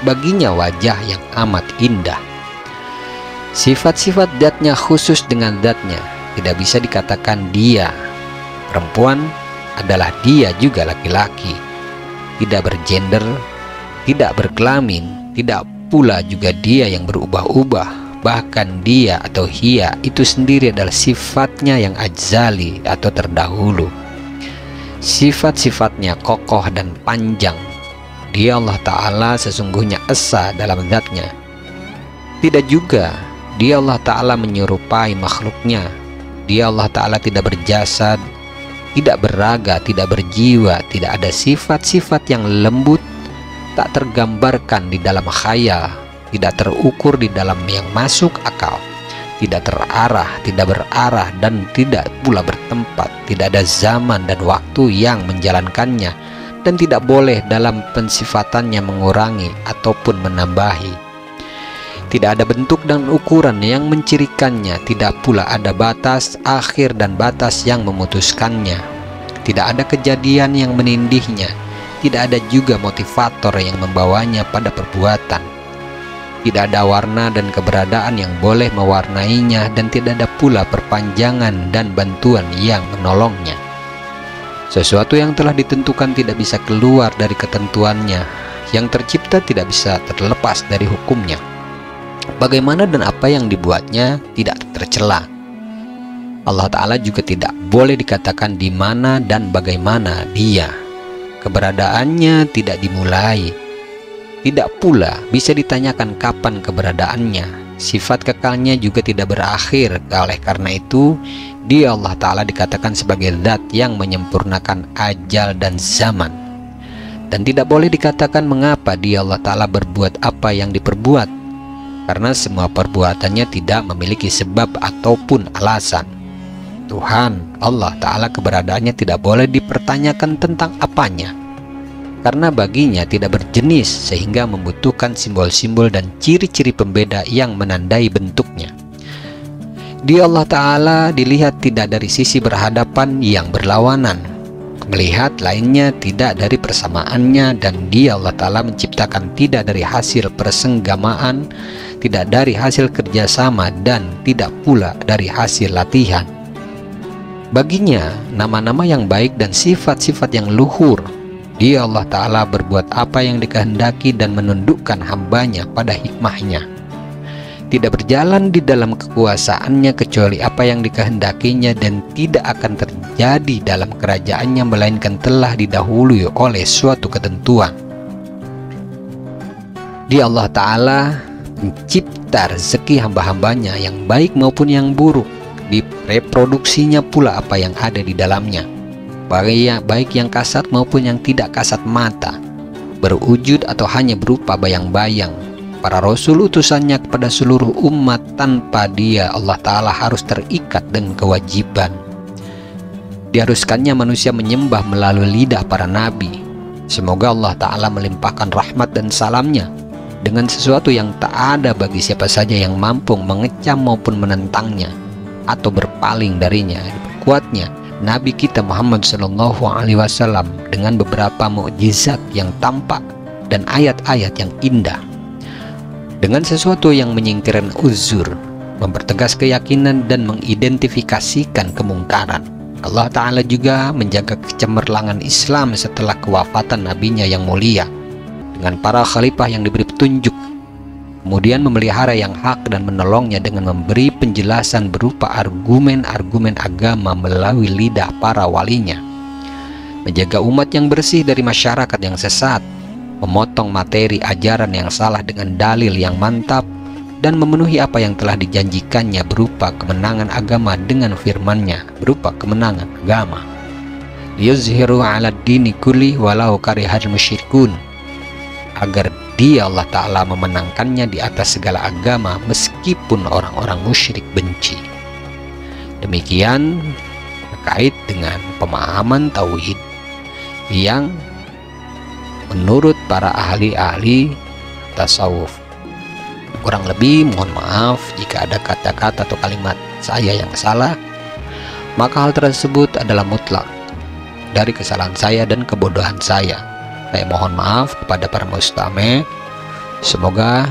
Speaker 2: baginya wajah yang amat indah. Sifat-sifat zatnya khusus dengan zatnya, tidak bisa dikatakan dia perempuan adalah dia juga laki-laki, tidak bergender, tidak berkelamin, tidak pula juga dia yang berubah-ubah. Bahkan dia atau hiya itu sendiri adalah sifatnya yang ajzali atau terdahulu. Sifat-sifatnya kokoh dan panjang. Dia Allah Ta'ala sesungguhnya esa dalam zatnya. Tidak juga Dia Allah Ta'ala menyerupai makhluknya. Dia Allah Ta'ala tidak berjasad, tidak beraga, tidak berjiwa, tidak ada sifat-sifat yang lembut, tak tergambarkan di dalam khayal, tidak terukur di dalam yang masuk akal, tidak terarah, tidak berarah, dan tidak pula bertempat. Tidak ada zaman dan waktu yang menjalankannya, dan tidak boleh dalam pensifatannya mengurangi ataupun menambahi. Tidak ada bentuk dan ukuran yang mencirikannya, tidak pula ada batas akhir dan batas yang memutuskannya. Tidak ada kejadian yang menindihnya, tidak ada juga motivator yang membawanya pada perbuatan. Tidak ada warna dan keberadaan yang boleh mewarnainya, dan tidak ada pula perpanjangan dan bantuan yang menolongnya. Sesuatu yang telah ditentukan tidak bisa keluar dari ketentuannya, yang tercipta tidak bisa terlepas dari hukumnya. Bagaimana dan apa yang dibuatnya tidak tercela. Allah Ta'ala juga tidak boleh dikatakan di mana dan bagaimana Dia. Keberadaannya tidak dimulai, tidak pula bisa ditanyakan kapan keberadaannya. Sifat kekalnya juga tidak berakhir. Oleh karena itu, Dia Allah Ta'ala dikatakan sebagai zat yang menyempurnakan ajal dan zaman. Dan tidak boleh dikatakan mengapa Dia Allah Ta'ala berbuat apa yang diperbuat, karena semua perbuatannya tidak memiliki sebab ataupun alasan. Tuhan Allah Ta'ala keberadaannya tidak boleh dipertanyakan tentang apanya, karena baginya tidak berjenis sehingga membutuhkan simbol-simbol dan ciri-ciri pembeda yang menandai bentuknya. Dia Allah Ta'ala dilihat tidak dari sisi berhadapan yang berlawanan, melihat lainnya tidak dari persamaannya, dan Dia Allah Ta'ala menciptakan tidak dari hasil persenggamaan, tidak dari hasil kerjasama, dan tidak pula dari hasil latihan. Baginya nama-nama yang baik dan sifat-sifat yang luhur. Dia Allah Ta'ala berbuat apa yang dikehendaki dan menundukkan hambanya pada hikmahnya. Tidak berjalan di dalam kekuasaannya kecuali apa yang dikehendakinya, dan tidak akan terjadi dalam kerajaannya melainkan telah didahului oleh suatu ketentuan. Dia Allah Ta'ala mencipta rezeki hamba-hambanya yang baik maupun yang buruk, direproduksinya pula apa yang ada di dalamnya, baik yang kasat maupun yang tidak kasat mata, berwujud atau hanya berupa bayang-bayang. Para rasul utusannya kepada seluruh umat, tanpa Dia Allah Ta'ala harus terikat dengan kewajiban. Diharuskannya manusia menyembah melalui lidah para nabi. Semoga Allah Ta'ala melimpahkan rahmat dan salamnya dengan sesuatu yang tak ada bagi siapa saja yang mampu mengecam maupun menentangnya atau berpaling darinya. Diperkuatnya Nabi kita Muhammad SAW dengan beberapa mukjizat yang tampak dan ayat-ayat yang indah, dengan sesuatu yang menyingkirkan uzur, mempertegas keyakinan dan mengidentifikasikan kemungkaran. Allah Ta'ala juga menjaga kecemerlangan Islam setelah kewafatan nabinya yang mulia dengan para khalifah yang diberi petunjuk, kemudian memelihara yang hak dan menolongnya dengan memberi penjelasan berupa argumen-argumen agama melalui lidah para walinya, menjaga umat yang bersih dari masyarakat yang sesat, memotong materi ajaran yang salah dengan dalil yang mantap, dan memenuhi apa yang telah dijanjikannya berupa kemenangan agama dengan firman-Nya berupa kemenangan agama. Liyuzhiru 'ala dini kulli walau karihal musyrikun, agar Dia Allah Ta'ala memenangkannya di atas segala agama meskipun orang-orang musyrik benci. Demikian terkait dengan pemahaman tauhid yang menurut para ahli-ahli tasawuf. Kurang lebih mohon maaf jika ada kata-kata atau kalimat saya yang salah, maka hal tersebut adalah mutlak dari kesalahan saya dan kebodohan saya. Saya mohon maaf kepada para mustami'. Semoga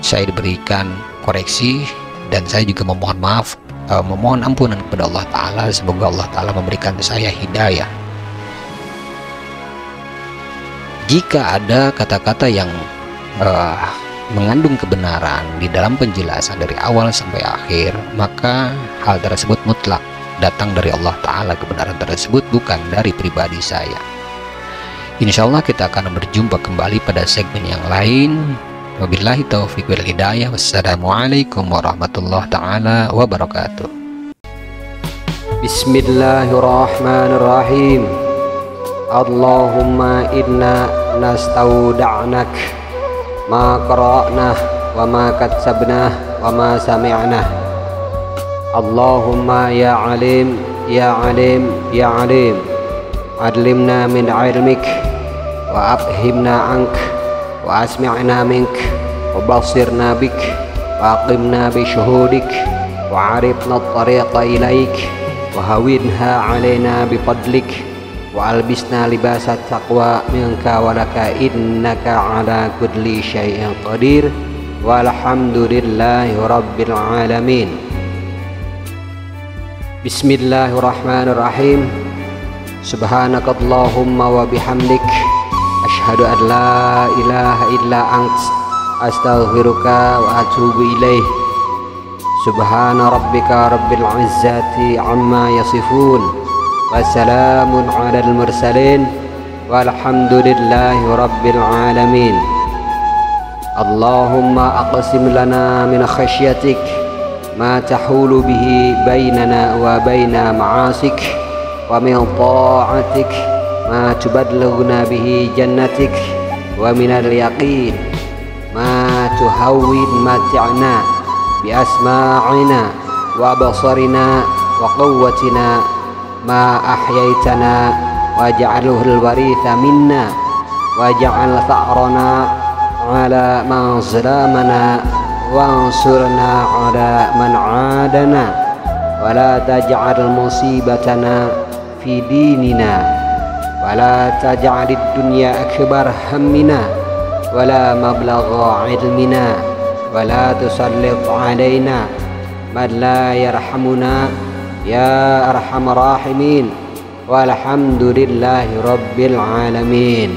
Speaker 2: saya diberikan koreksi, dan saya juga memohon maaf, memohon ampunan kepada Allah Ta'ala. Semoga Allah Ta'ala memberikan saya hidayah. Jika ada kata-kata yang mengandung kebenaran di dalam penjelasan dari awal sampai akhir, maka hal tersebut mutlak datang dari Allah Ta'ala. Kebenaran tersebut bukan dari pribadi saya. Insya Allah kita akan berjumpa kembali pada segmen yang lain. Wabillahi taufiq wal hidayah. Wassalamualaikum warahmatullahi taala wabarakatuh.
Speaker 1: Bismillahirrahmanirrahim. Allahumma inna nastauda'nak ma qara'nah wa ma katsabnah wa ma sami'nah. Allahumma ya alim ya alim ya alim, adlimna min ilmik wa abhimna ank wa asmi'na mink wa basirna bik wa aqimna bi syuhudik wa arifna at-tariqa ilaik wa hawinha alaina bi fadlik wa albisna libasat taqwa minka walaka innaka ala kulli syai'in qadir walhamdulillahi rabbil alamin. Bismillahirrahmanirrahim. Subhanakallahumma wa bihamdik asyhadu an la ilaha illa ant astaghfiruka wa atubu ilaih. Subhana rabbika rabbil izzati amma yasifun wa salamun alal mursalin walhamdulillahi rabbil alamin. Allahumma aqsim lana min khasyatik ma tahulu bihi bainana wa baina ma'asik wa min ta'atik ma tubadlighuna bihi jannatik wa minal yaqin ma tuhawwin mati'na bi asma'ina wa basarina wa quwwatina ma ahyaitana waj'alhu al-waritha minna waj'al tha'rana ala man zalamana wansurna ala man adana wa la taj'al musibatana fi dinina wa la taj'alid dunya akbar hammina wa la mablagha ilmina wa la tusallit alaina man la yarhamuna ya arhamar rahimin walhamdulillahi rabbil alamin.